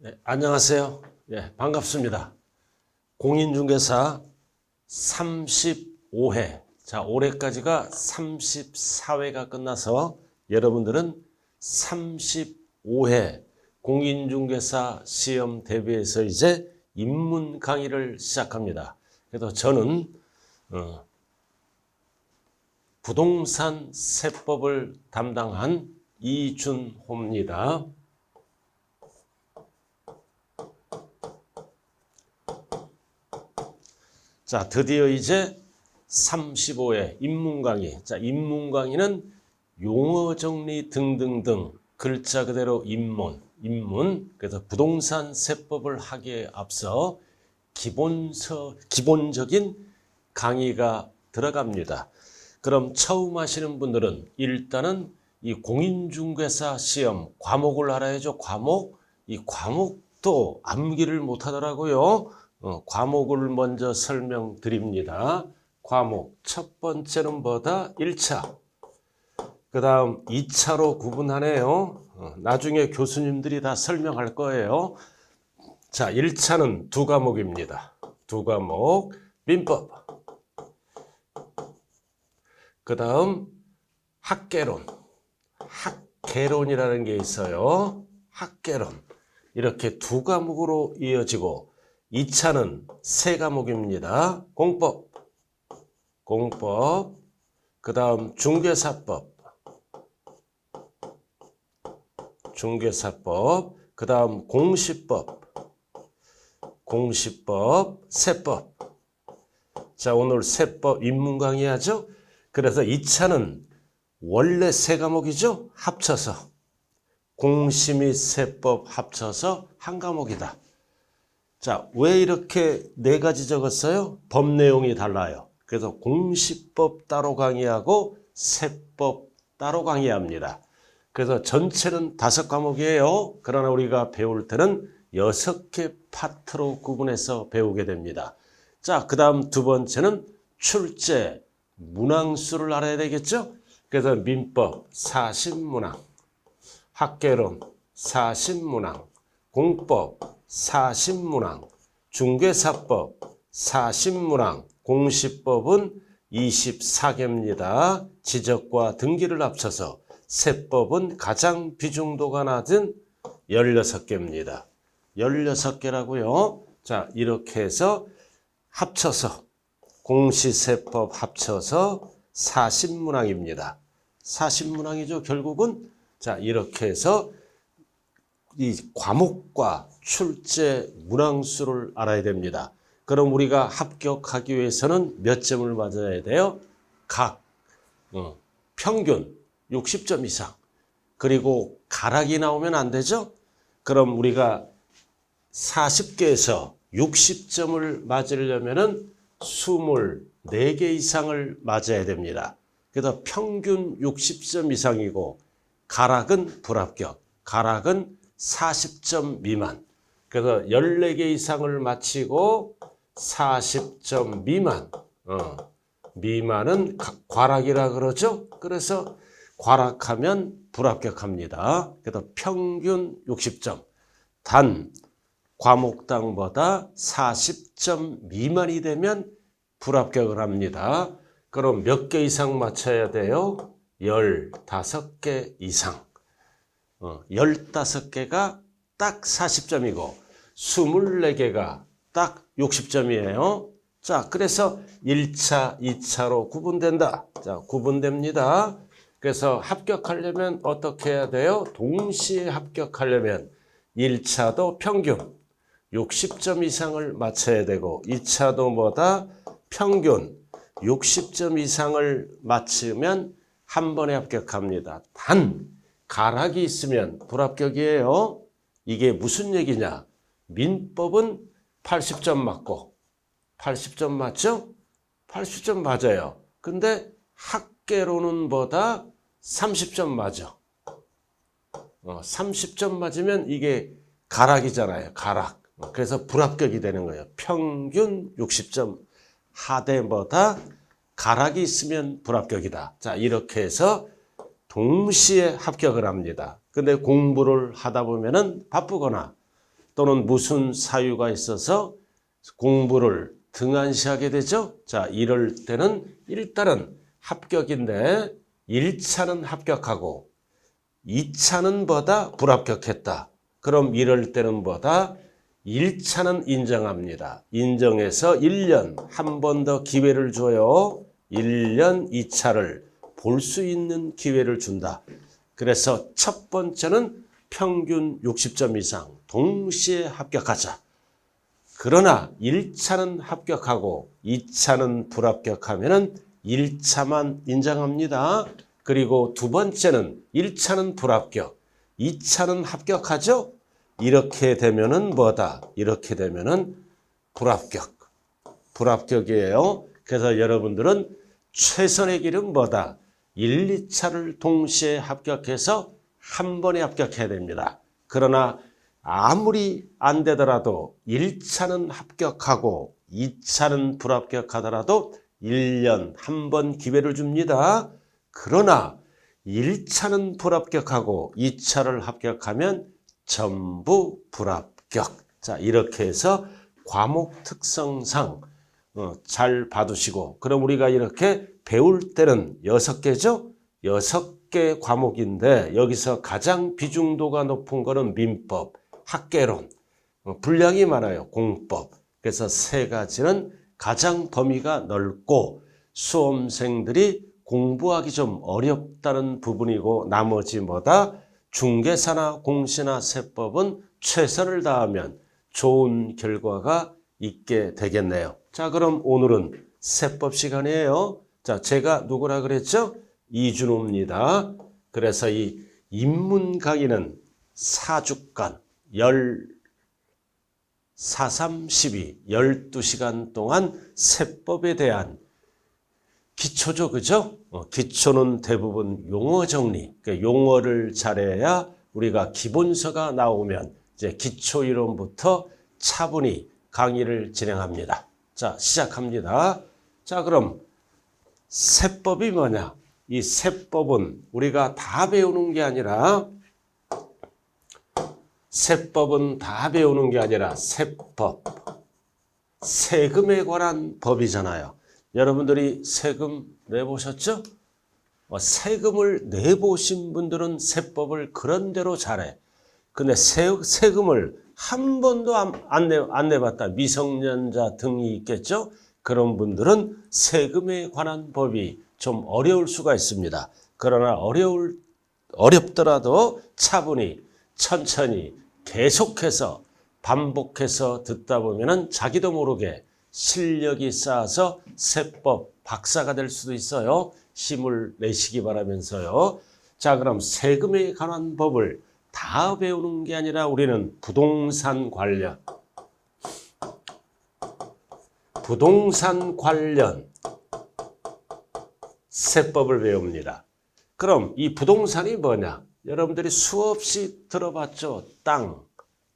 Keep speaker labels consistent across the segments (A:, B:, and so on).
A: 네, 안녕하세요. 반갑습니다. 공인중개사 35회. 자, 올해까지가 34회가 끝나서 여러분들은 35회 공인중개사 시험 대비해서 이제 입문 강의를 시작합니다. 그래서 저는 부동산 세법을 담당한 이준호입니다. 자, 드디어 이제 35회 입문 강의. 자, 입문 강의는 용어 정리 등등등 글자 그대로 입문. 그래서 부동산 세법을 하기에 앞서 기본적인 강의가 들어갑니다. 그럼 처음 하시는 분들은 일단은 이 공인중개사 시험 과목을 알아야죠. 과목. 이 과목도 암기를 못 하더라고요. 과목을 먼저 설명드립니다. 과목 첫 번째는 뭐다? 1차. 그 다음 2차로 구분하네요. 나중에 교수님들이 다 설명할 거예요. 자, 1차는 두 과목입니다. 두 과목. 민법. 그 다음 학개론. 학개론이라는 게 있어요. 학개론. 이렇게 두 과목으로 이어지고 2차는 세 과목입니다. 공법, 그 다음 중개사법, 그 다음 공시법, 세법. 자, 오늘 세법 입문 강의 하죠. 그래서 2차는 원래 세 과목이죠. 합쳐서 공시 및 세법 합쳐서 한 과목이다. 자, 왜 이렇게 네 가지 적었어요? 법 내용이 달라요. 그래서 공시법 따로 강의하고 세법 따로 강의합니다. 그래서 전체는 5과목이에요. 그러나 우리가 배울 때는 6개 파트로 구분해서 배우게 됩니다. 자, 그 다음 두 번째는 출제, 문항수를 알아야 되겠죠? 그래서 민법 40문항, 학개론 40문항, 공법 40문항, 중개사법 40문항, 공시법은 24개입니다. 지적과 등기를 합쳐서 세법은 가장 비중도가 낮은 16개입니다. 16개라고요. 자, 이렇게 해서 합쳐서 공시세법 합쳐서 40문항입니다. 40문항이죠, 결국은. 자, 이렇게 해서 이 과목과 출제 문항수를 알아야 됩니다. 그럼 우리가 합격하기 위해서는 몇 점을 맞아야 돼요? 각 평균 60점 이상. 그리고 가락이 나오면 안 되죠? 그럼 우리가 40개에서 60점을 맞으려면은 24개 이상을 맞아야 됩니다. 그래서 평균 60점 이상이고 가락은 불합격. 가락은 40점 미만. 그래서 14개 이상을 마치고 40점 미만. 미만은 과락이라 그러죠. 그래서 과락하면 불합격합니다. 그래서 평균 60점. 단 과목당보다 40점 미만이 되면 불합격을 합니다. 그럼 몇 개 이상 맞춰야 돼요? 15개 이상. 15개가 딱 40점이고 24개가 딱 60점이에요. 자, 그래서 1차, 2차로 구분된다. 자, 구분됩니다. 그래서 합격하려면 어떻게 해야 돼요? 동시에 합격하려면 1차도 평균 60점 이상을 맞춰야 되고 2차도 뭐다? 평균 60점 이상을 맞추면 한 번에 합격합니다. 단 가락이 있으면 불합격이에요. 이게 무슨 얘기냐? 민법은 80점 맞고 80점 맞죠? 80점 맞아요. 근데 학개론은 뭐다? 30점 맞아. 30점 맞으면 이게 가락이잖아요. 가락. 그래서 불합격이 되는 거예요. 평균 60점 하되 뭐다? 가락이 있으면 불합격이다. 자, 이렇게 해서 동시에 합격을 합니다. 근데 공부를 하다 보면은 바쁘거나 또는 무슨 사유가 있어서 공부를 등한시하게 되죠. 자, 이럴 때는 일단은 합격인데 1차는 합격하고 2차는 뭐다? 불합격했다. 그럼 이럴 때는 뭐다? 1차는 인정합니다. 인정해서 1년 한 번 더 기회를 줘요. 1년 2차를 볼 수 있는 기회를 준다. 그래서 첫 번째는 평균 60점 이상 동시에 합격하자. 그러나 1차는 합격하고 2차는 불합격하면은 1차만 인정합니다. 그리고 두 번째는 1차는 불합격, 2차는 합격하죠? 이렇게 되면은 뭐다? 이렇게 되면은 불합격이에요. 그래서 여러분들은 최선의 길은 뭐다? 1, 2차를 동시에 합격해서 한 번에 합격해야 됩니다. 그러나 아무리 안 되더라도 1차는 합격하고 2차는 불합격하더라도 1년 한 번 기회를 줍니다. 그러나 1차는 불합격하고 2차를 합격하면 전부 불합격. 자, 이렇게 해서 과목 특성상 잘 봐두시고, 그럼 우리가 이렇게 배울 때는 6개죠? 6개 과목인데 여기서 가장 비중도가 높은 거는 민법, 학개론, 분량이 많아요. 공법. 그래서 세 가지는 가장 범위가 넓고 수험생들이 공부하기 좀 어렵다는 부분이고, 나머지 뭐다? 중개사나 공시나 세법은 최선을 다하면 좋은 결과가 있게 되겠네요. 자, 그럼 오늘은 세법 시간이에요. 자, 제가 누구라 그랬죠? 이준호입니다. 그래서 이 입문 강의는 4주간 12시간 동안 세법에 대한 기초죠, 그죠? 기초는 대부분 용어 정리, 그러니까 용어를 잘해야 우리가 기본서가 나오면 이제 기초 이론부터 차분히 강의를 진행합니다. 자, 시작합니다. 자, 그럼 세법이 뭐냐? 이 세법은 우리가 다 배우는 게 아니라 세법은 다 배우는 게 아니라 세법, 세금에 관한 법이잖아요. 여러분들이 세금 내보셨죠? 세금을 내보신 분들은 세법을 그런대로 잘해. 근데 세금을 한 번도 안 내봤다. 미성년자 등이 있겠죠? 그런 분들은 세금에 관한 법이 좀 어려울 수가 있습니다. 그러나 어렵더라도 차분히 천천히 계속해서 반복해서 듣다 보면은 자기도 모르게 실력이 쌓아서 세법 박사가 될 수도 있어요. 힘을 내시기 바라면서요. 자, 그럼 세금에 관한 법을 다 배우는 게 아니라 우리는 부동산 관련 세법을 배웁니다. 그럼 이 부동산이 뭐냐? 여러분들이 수없이 들어봤죠. 땅,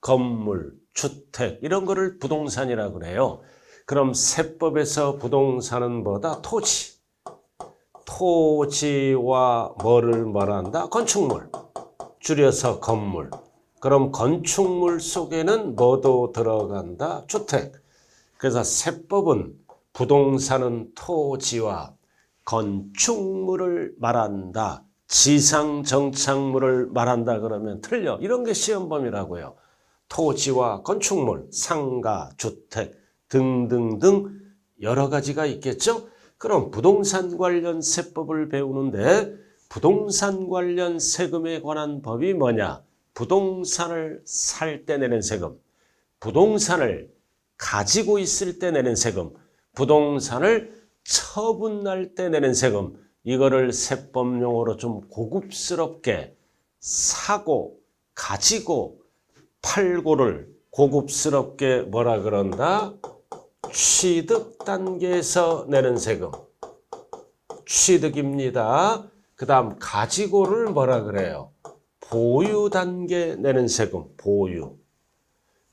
A: 건물, 주택 이런 거를 부동산이라고 그래요. 그럼 세법에서 부동산은 뭐다? 토지와 뭐를 말한다? 건축물, 줄여서 건물. 그럼 건축물 속에는 뭐도 들어간다? 주택. 그래서 세법은 부동산은 토지와 건축물을 말한다. 지상정착물을 말한다 그러면 틀려. 이런 게 시험범위라고요. 토지와 건축물, 상가, 주택 등등등 여러 가지가 있겠죠. 그럼 부동산 관련 세법을 배우는데 부동산 관련 세금에 관한 법이 뭐냐? 부동산을 살 때 내는 세금, 부동산을 가지고 있을 때 내는 세금, 부동산을 처분할 때 내는 세금, 이거를 세법 용어로 좀 고급스럽게 사고, 가지고, 팔고를 고급스럽게 뭐라 그런다? 취득 단계에서 내는 세금. 취득입니다. 그 다음 가지고를 뭐라 그래요? 보유 단계 내는 세금. 보유.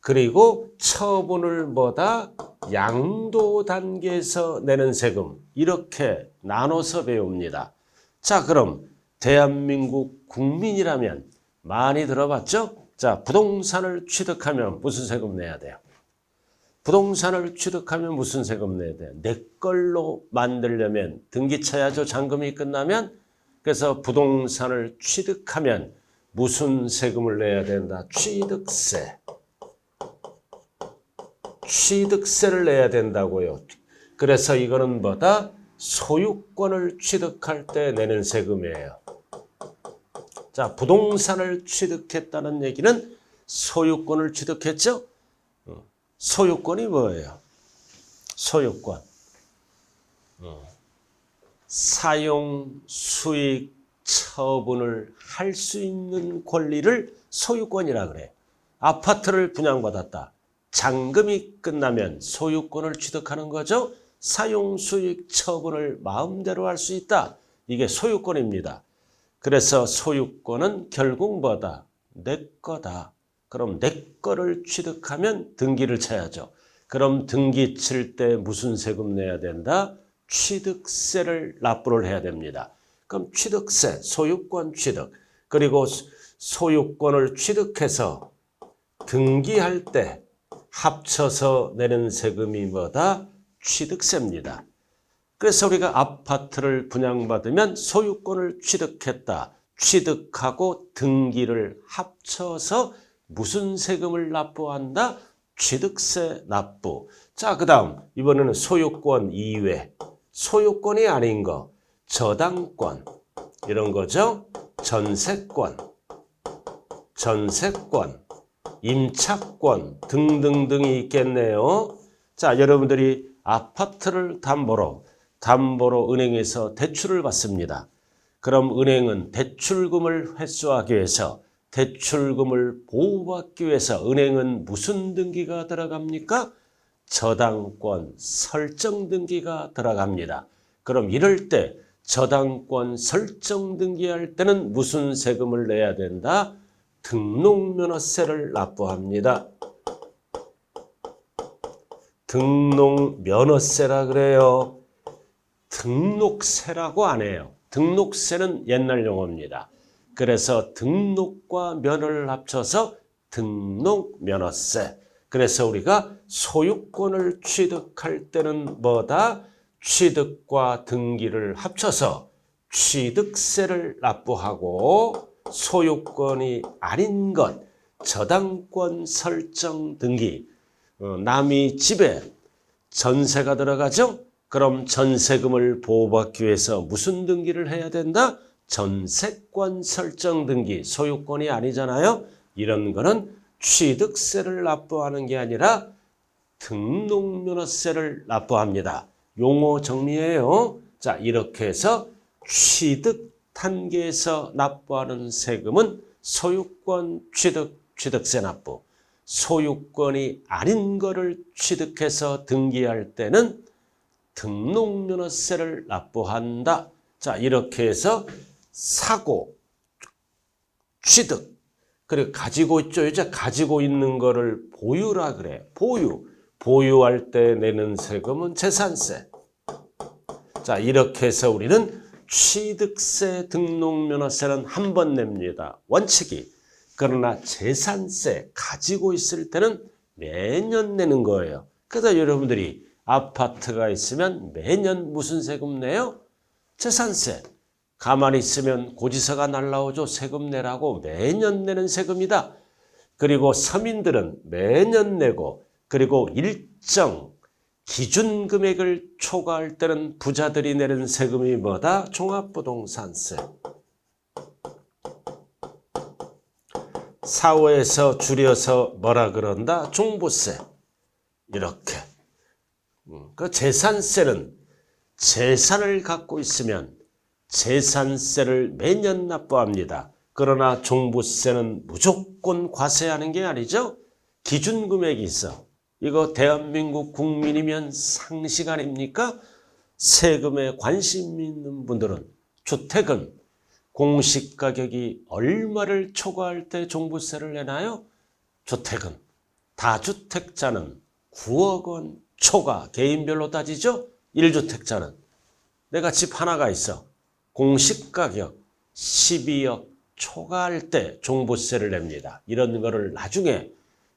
A: 그리고 처분을 뭐다? 양도 단계에서 내는 세금. 이렇게 나눠서 배웁니다. 자, 그럼 대한민국 국민이라면 많이 들어봤죠? 자, 부동산을 취득하면 무슨 세금 내야 돼요? 부동산을 취득하면 무슨 세금 내야 돼요? 내 걸로 만들려면 등기 쳐야죠. 잔금이 끝나면. 그래서 부동산을 취득하면 무슨 세금을 내야 된다? 취득세. 취득세를 내야 된다고요. 그래서 이거는 뭐다? 소유권을 취득할 때 내는 세금이에요. 자, 부동산을 취득했다는 얘기는 소유권을 취득했죠? 소유권이 뭐예요? 소유권. 사용, 수익, 처분을 할 수 있는 권리를 소유권이라 그래요. 아파트를 분양받았다. 잔금이 끝나면 소유권을 취득하는 거죠. 사용, 수익, 처분을 마음대로 할 수 있다. 이게 소유권입니다. 그래서 소유권은 결국 뭐다? 내 거다. 그럼 내 거를 취득하면 등기를 쳐야죠. 그럼 등기 칠 때 무슨 세금 내야 된다? 취득세를 납부를 해야 됩니다. 그럼 취득세, 소유권 취득, 그리고 소유권을 취득해서 등기할 때 합쳐서 내는 세금이 뭐다? 취득세입니다. 그래서 우리가 아파트를 분양받으면 소유권을 취득했다. 취득하고 등기를 합쳐서 무슨 세금을 납부한다? 취득세 납부. 자, 그 다음 이번에는 소유권 이외. 소유권이 아닌 거. 저당권. 이런 거죠. 전세권. 임차권 등등등이 있겠네요. 자, 여러분들이 아파트를 담보로 은행에서 대출을 받습니다. 그럼 은행은 대출금을 회수하기 위해서 대출금을 보호받기 위해서 은행은 무슨 등기가 들어갑니까? 저당권 설정 등기가 들어갑니다. 그럼 이럴 때 저당권 설정 등기할 때는 무슨 세금을 내야 된다? 등록면허세를 납부합니다. 등록면허세라 그래요. 등록세라고 안 해요. 등록세는 옛날 용어입니다. 그래서 등록과 면허를 합쳐서 등록면허세. 그래서 우리가 소유권을 취득할 때는 뭐다? 취득과 등기를 합쳐서 취득세를 납부하고 소유권이 아닌 것, 저당권 설정 등기, 남의 집에 전세가 들어가죠? 그럼 전세금을 보호받기 위해서 무슨 등기를 해야 된다? 전세권 설정 등기, 소유권이 아니잖아요. 이런 거는 취득세를 납부하는 게 아니라 등록면허세를 납부합니다. 용어 정리해요. 자, 이렇게 해서 취득 단계에서 납부하는 세금은 소유권 취득, 취득세 납부. 소유권이 아닌 거를 취득해서 등기할 때는 등록면허세를 납부한다. 자, 이렇게 해서 사고, 취득, 그리고 가지고 있죠. 이제 가지고 있는 거를 보유라 그래요. 보유할 때 내는 세금은 재산세. 자, 이렇게 해서 우리는 취득세, 등록면허세는 한 번 냅니다. 원칙이. 그러나 재산세 가지고 있을 때는 매년 내는 거예요. 그래서 여러분들이 아파트가 있으면 매년 무슨 세금 내요? 재산세. 가만히 있으면 고지서가 날라오죠. 세금 내라고 매년 내는 세금이다. 그리고 서민들은 매년 내고, 그리고 일정 기준 금액을 초과할 때는 부자들이 내는 세금이 뭐다? 종합부동산세. 사후에서 줄여서 뭐라 그런다? 종부세. 이렇게. 그 재산세는 재산을 갖고 있으면 재산세를 매년 납부합니다. 그러나 종부세는 무조건 과세하는 게 아니죠. 기준 금액이 있어. 이거 대한민국 국민이면 상식 아닙니까? 세금에 관심 있는 분들은 주택은 공시가격이 얼마를 초과할 때 종부세를 내나요? 주택은 다주택자는 9억 원 초과, 개인별로 따지죠? 1주택자는 내가 집 하나가 있어. 공시가격 12억, 초과할 때 종부세를 냅니다. 이런 거를 나중에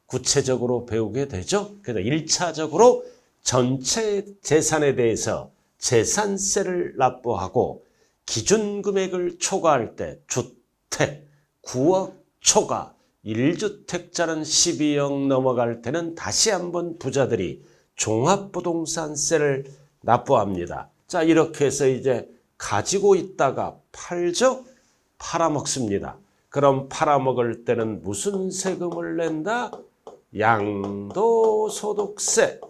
A: 구체적으로 배우게 되죠. 그래서 1차적으로 전체 재산에 대해서 재산세를 납부하고 기준금액을 초과할 때 주택 9억 초과 1주택자는 12억 넘어갈 때는 다시 한번 부자들이 종합부동산세를 납부합니다. 자, 이렇게 해서 이제 가지고 있다가 팔죠? 팔아먹습니다. 그럼 팔아먹을 때는 무슨 세금을 낸다? 양도소득세.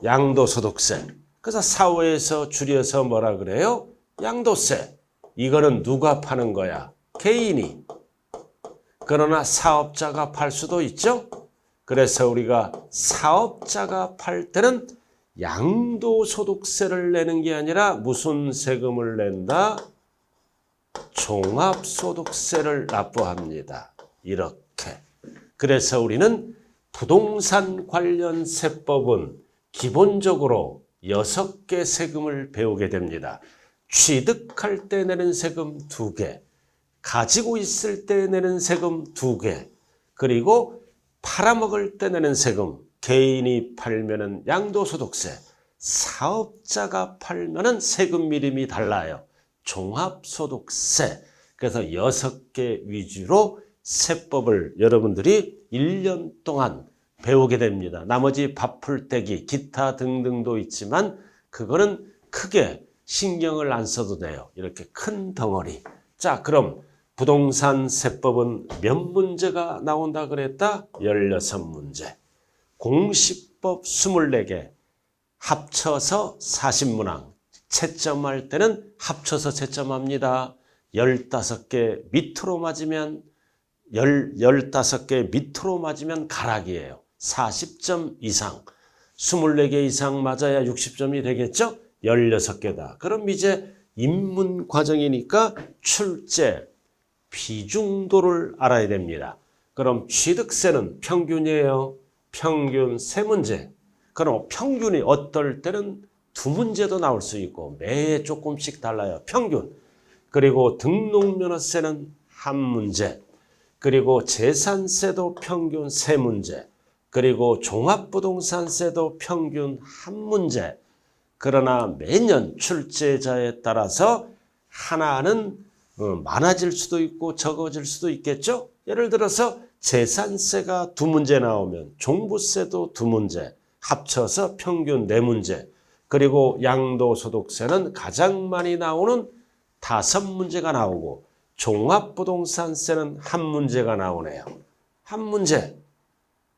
A: 양도소득세. 그래서 사회에서 줄여서 뭐라 그래요? 양도세. 이거는 누가 파는 거야? 개인이. 그러나 사업자가 팔 수도 있죠? 그래서 우리가 사업자가 팔 때는 양도소득세를 내는 게 아니라 무슨 세금을 낸다? 종합소득세를 납부합니다. 이렇게. 그래서 우리는 부동산 관련 세법은 기본적으로 6개 세금을 배우게 됩니다. 취득할 때 내는 세금 2개, 가지고 있을 때 내는 세금 2개, 그리고 팔아먹을 때 내는 세금, 개인이 팔면은 양도소득세, 사업자가 팔면은 세금 이름이 달라요. 종합소득세. 그래서 6개 위주로 세법을 여러분들이 1년 동안 배우게 됩니다. 나머지 밥풀떼기, 기타 등등도 있지만 그거는 크게 신경을 안 써도 돼요. 이렇게 큰 덩어리. 자, 그럼 부동산 세법은 몇 문제가 나온다 그랬다? 16문제. 공시법 24개, 합쳐서 40문항. 채점할 때는 합쳐서 채점합니다. 15개 밑으로 맞으면 15개 밑으로 맞으면 가락이에요. 40점 이상. 24개 이상 맞아야 60점이 되겠죠? 16개다. 그럼 이제 입문 과정이니까 출제, 비중도를 알아야 됩니다. 그럼 취득세는 평균이에요. 평균 3문제. 그럼 평균이 어떨 때는 2문제도 나올 수 있고 매해 조금씩 달라요. 평균. 그리고 등록면허세는 1문제. 그리고 재산세도 평균 3문제. 그리고 종합부동산세도 평균 1문제. 그러나 매년 출제자에 따라서 하나는 많아질 수도 있고 적어질 수도 있겠죠. 예를 들어서 재산세가 2문제 나오면 종부세도 2문제, 합쳐서 평균 4문제. 그리고 양도소득세는 가장 많이 나오는 5문제가 나오고 종합부동산세는 1문제가 나오네요. 1문제.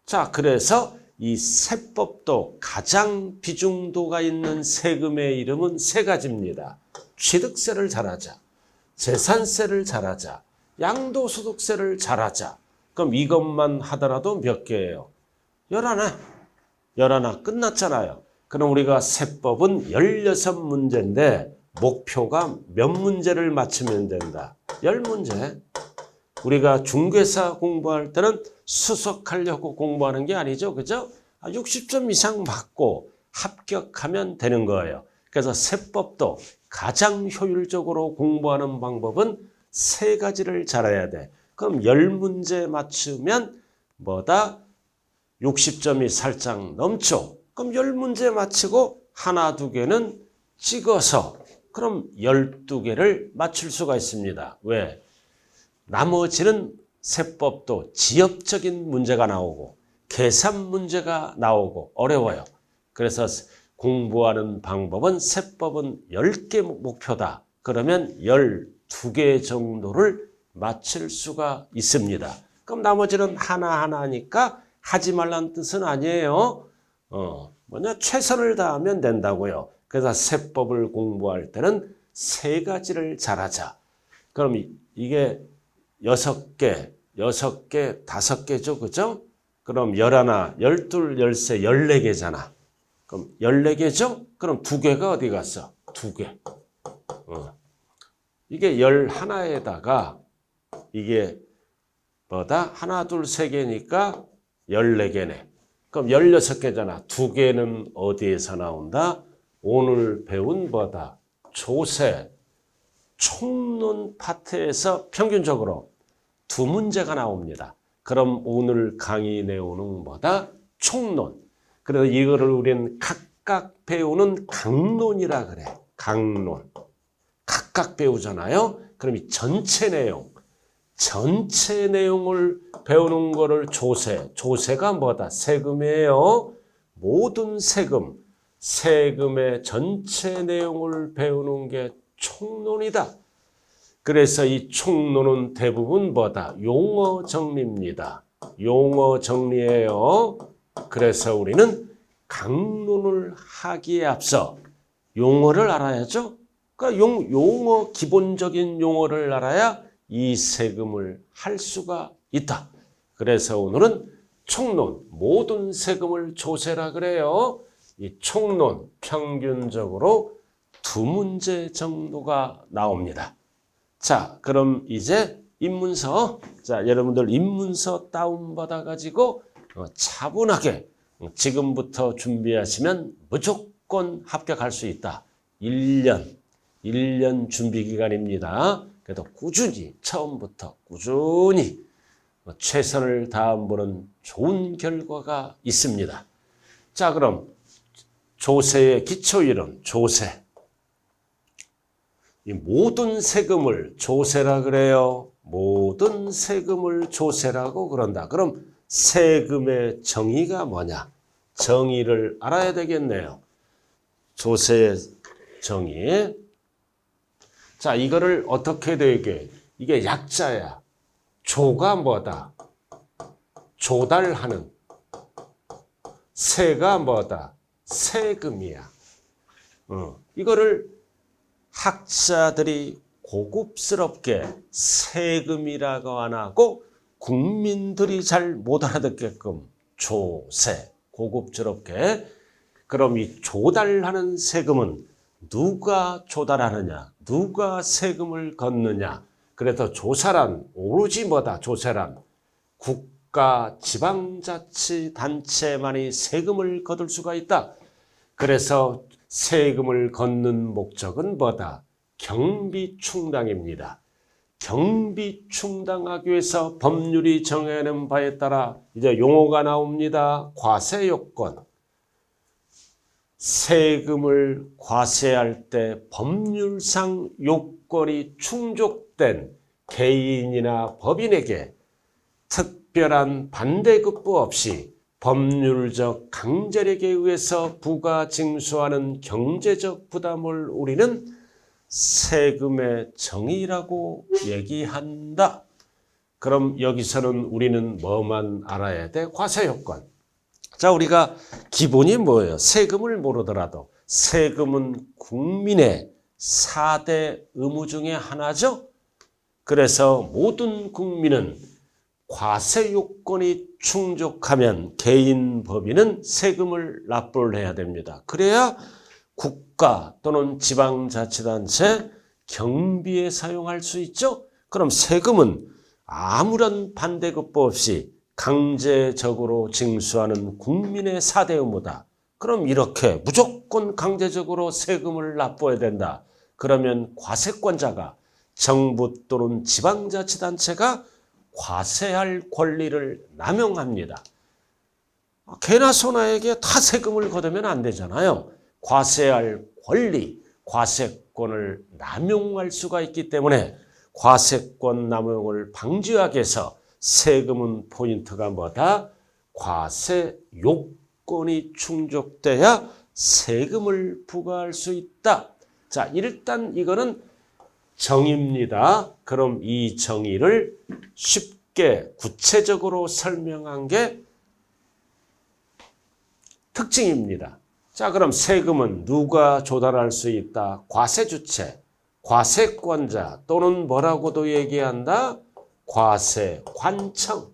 A: 자, 그래서 이 세법도 가장 비중도가 있는 세금의 이름은 3가지입니다. 취득세를 잘하자, 재산세를 잘하자, 양도소득세를 잘하자. 그럼 이것만 하더라도 몇 개예요? 11 끝났잖아요. 그럼 우리가 세법은 16문제인데 목표가 몇 문제를 맞추면 된다? 10문제. 우리가 중개사 공부할 때는 수석하려고 공부하는 게 아니죠. 그죠? 60점 이상 맞고 합격하면 되는 거예요. 그래서 세법도 가장 효율적으로 공부하는 방법은 3가지를 잘해야 돼. 그럼 10문제 맞추면 뭐다? 60점이 살짝 넘죠. 그럼 10문제 맞히고 1, 2개는 찍어서 그럼 12개를 맞출 수가 있습니다. 왜? 나머지는 세법도 지엽적인 문제가 나오고 계산 문제가 나오고 어려워요. 그래서 공부하는 방법은 세법은 10개 목표다. 그러면 12개 정도를 맞출 수가 있습니다. 그럼 나머지는 하나하나니까 하지 말라는 뜻은 아니에요. 최선을 다하면 된다고요. 그래서 세법을 공부할 때는 3가지를 잘하자. 그럼 이게 6개, 5개죠. 그죠? 그럼 11, 12, 13, 14개잖아. 그럼 14개죠? 그럼 2개가 어디 갔어? 2개. 이게 11에다가 이게 뭐다? 1, 2, 3개니까 14개네. 그럼 16개잖아. 2개는 어디에서 나온다? 오늘 배운 뭐다? 조세. 총론 파트에서 평균적으로 2문제가 나옵니다. 그럼 오늘 강의 내용은 뭐다? 총론. 그래서 이거를 우리는 각각 배우는 강론이라 그래. 강론. 각각 배우잖아요. 그럼 이 전체 내용을 배우는 거를 조세. 조세가 뭐다? 세금이에요. 모든 세금의 전체 내용을 배우는 게 총론이다. 그래서 이 총론은 대부분 뭐다? 용어 정리입니다. 용어 정리예요. 그래서 우리는 강론을 하기에 앞서 용어를 알아야죠. 그러니까 용어, 기본적인 용어를 알아야 이 세금을 할 수가 있다. 그래서 오늘은 총론, 모든 세금을 조세라 그래요. 이 총론 평균적으로 2문제 정도가 나옵니다. 자, 그럼 이제 입문서, 자, 여러분들 입문서 다운받아 가지고 차분하게 지금부터 준비하시면 무조건 합격할 수 있다. 1년 준비 기간입니다. 그래도 꾸준히 처음부터 꾸준히 최선을 다하면 좋은 결과가 있습니다. 자, 그럼 조세의 기초이론, 조세. 이 모든 세금을 조세라 그래요. 모든 세금을 조세라고 그런다. 그럼 세금의 정의가 뭐냐? 정의를 알아야 되겠네요. 조세의 정의. 자, 이거를 어떻게 되게? 이게 약자야. 조가 뭐다? 조달하는. 세가 뭐다? 세금이야. 이거를 학자들이 고급스럽게 세금이라고 안 하고 국민들이 잘 못 알아듣게끔 조세, 고급스럽게. 그럼 이 조달하는 세금은 누가 조달하느냐? 누가 세금을 걷느냐? 그래서 조사란 오로지 뭐다? 조세란 국가, 지방자치단체만이 세금을 거둘 수가 있다. 그래서 세금을 걷는 목적은 뭐다? 경비충당입니다. 경비충당하기 위해서 법률이 정해놓은 바에 따라 이제 용어가 나옵니다. 과세요건. 세금을 과세할 때 법률상 요건이 충족된 개인이나 법인에게 특별한 반대급부 없이 법률적 강제력에 의해서 부가 징수하는 경제적 부담을 우리는 세금의 정의라고 얘기한다. 그럼 여기서는 우리는 뭐만 알아야 돼? 과세요건. 자, 우리가 기본이 뭐예요? 세금을 모르더라도 세금은 국민의 4대 의무 중에 하나죠. 그래서 모든 국민은 과세 요건이 충족하면 개인, 법인은 세금을 납부를 해야 됩니다. 그래야 국가 또는 지방자치단체 경비에 사용할 수 있죠. 그럼 세금은 아무런 반대급부 없이 강제적으로 징수하는 국민의 4대 의무다. 그럼 이렇게 무조건 강제적으로 세금을 납부해야 된다. 그러면 과세권자가 정부 또는 지방자치단체가 과세할 권리를 남용합니다. 개나 소나에게 다 세금을 걷으면 안 되잖아요. 과세할 권리, 과세권을 남용할 수가 있기 때문에 과세권 남용을 방지하기 위해서 세금은 포인트가 뭐다? 과세 요건이 충족돼야 세금을 부과할 수 있다. 자, 일단 이거는 정의입니다. 그럼 이 정의를 쉽게 구체적으로 설명한 게 특징입니다. 자, 그럼 세금은 누가 조달할 수 있다? 과세주체, 과세권자 또는 뭐라고도 얘기한다? 과세관청.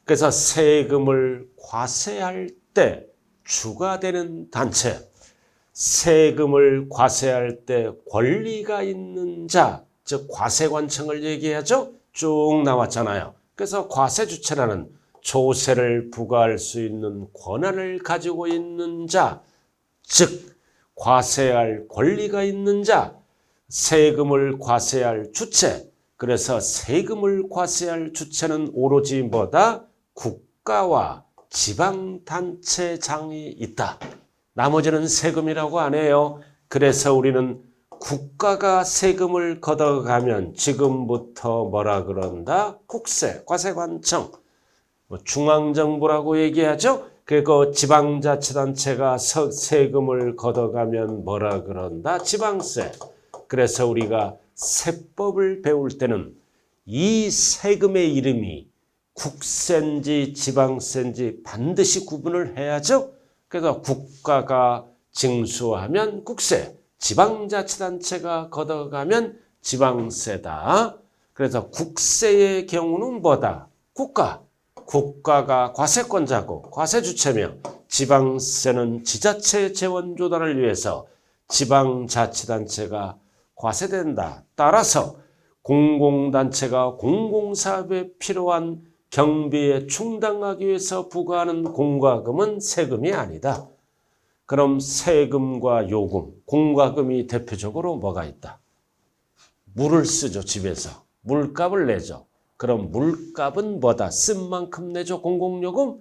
A: 그래서 세금을 과세할 때 주가 되는 단체, 세금을 과세할 때 권리가 있는 자, 즉 과세관청을 얘기하죠. 쭉 나왔잖아요. 그래서 과세주체라는 조세를 부과할 수 있는 권한을 가지고 있는 자, 즉 과세할 권리가 있는 자, 세금을 과세할 주체. 그래서 세금을 과세할 주체는 오로지 뭐다? 국가와 지방단체장이 있다. 나머지는 세금이라고 안 해요. 그래서 우리는 국가가 세금을 걷어가면 지금부터 뭐라 그런다? 국세, 과세관청, 중앙정부라고 얘기하죠. 그리고 지방자치단체가 세금을 걷어가면 뭐라 그런다? 지방세. 그래서 우리가 세법을 배울 때는 이 세금의 이름이 국세인지 지방세인지 반드시 구분을 해야죠. 그래서 국가가 징수하면 국세, 지방자치단체가 걷어가면 지방세다. 그래서 국세의 경우는 뭐다? 국가가 과세권자고 과세주체며 지방세는 지자체 재원조달을 위해서 지방자치단체가 과세된다. 따라서 공공단체가 공공사업에 필요한 경비에 충당하기 위해서 부과하는 공과금은 세금이 아니다. 그럼 세금과 요금, 공과금이 대표적으로 뭐가 있다? 물을 쓰죠, 집에서. 물값을 내죠. 그럼 물값은 뭐다? 쓴 만큼 내죠, 공공요금?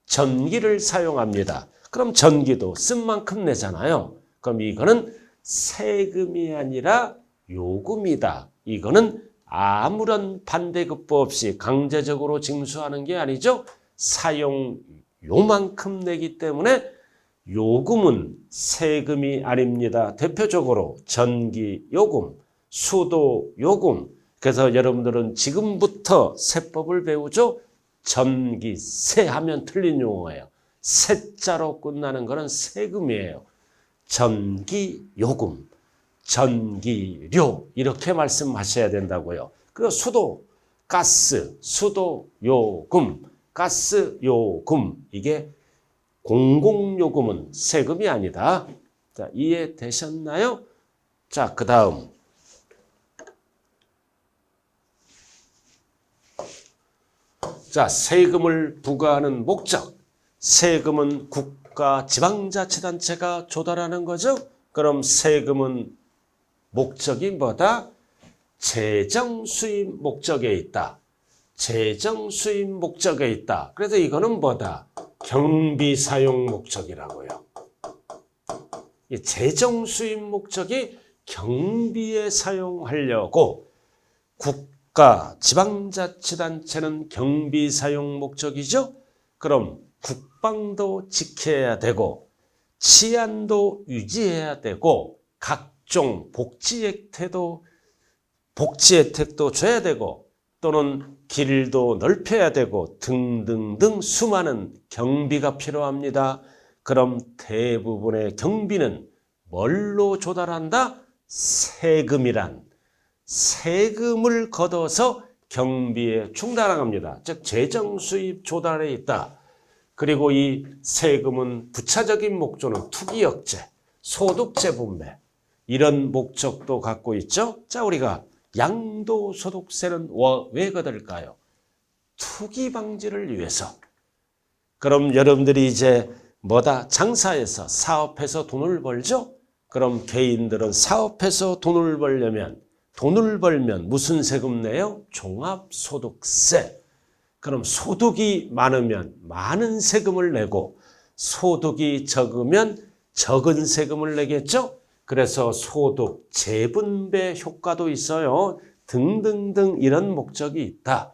A: 전기를 사용합니다. 그럼 전기도 쓴 만큼 내잖아요. 그럼 이거는 세금이 아니라 요금이다. 이거는 아무런 반대급부 없이 강제적으로 징수하는 게 아니죠. 사용 요만큼 내기 때문에 요금은 세금이 아닙니다. 대표적으로 전기요금, 수도요금. 그래서 여러분들은 지금부터 세법을 배우죠. 전기세 하면 틀린 용어예요. 세자로 끝나는 것은 세금이에요. 전기요금, 전기료 이렇게 말씀하셔야 된다고요. 그리고 수도, 가스, 수도요금, 가스요금 이게 공공요금은 세금이 아니다. 자, 이해되셨나요? 자, 그 다음 자, 세금을 부과하는 목적. 세금은 국가 지방자치단체가 조달하는 거죠. 그럼 세금은 목적이 뭐다? 재정 수입 목적에 있다. 재정 수입 목적에 있다. 그래서 이거는 뭐다? 경비 사용 목적이라고요. 이 재정 수입 목적이 경비에 사용하려고 국가 지방자치단체는 경비 사용 목적이죠. 그럼 국방도 지켜야 되고 치안도 유지해야 되고 각종 복지 혜택도 줘야 되고 또는 길도 넓혀야 되고 등등등 수많은 경비가 필요합니다. 그럼 대부분의 경비는 뭘로 조달한다? 세금을 걷어서 경비에 충당합니다. 즉 재정 수입 조달에 있다. 그리고 이 세금은 부차적인 목적은 투기 억제, 소득 재분배 이런 목적도 갖고 있죠. 자, 우리가 양도소득세는 왜 걷을까요? 투기 방지를 위해서. 그럼 여러분들이 이제 뭐다? 장사해서 사업해서 돈을 벌죠? 그럼 개인들은 사업해서 돈을 벌면 무슨 세금 내요? 종합소득세. 그럼 소득이 많으면 많은 세금을 내고 소득이 적으면 적은 세금을 내겠죠? 그래서 소득 재분배 효과도 있어요. 등등등 이런 목적이 있다.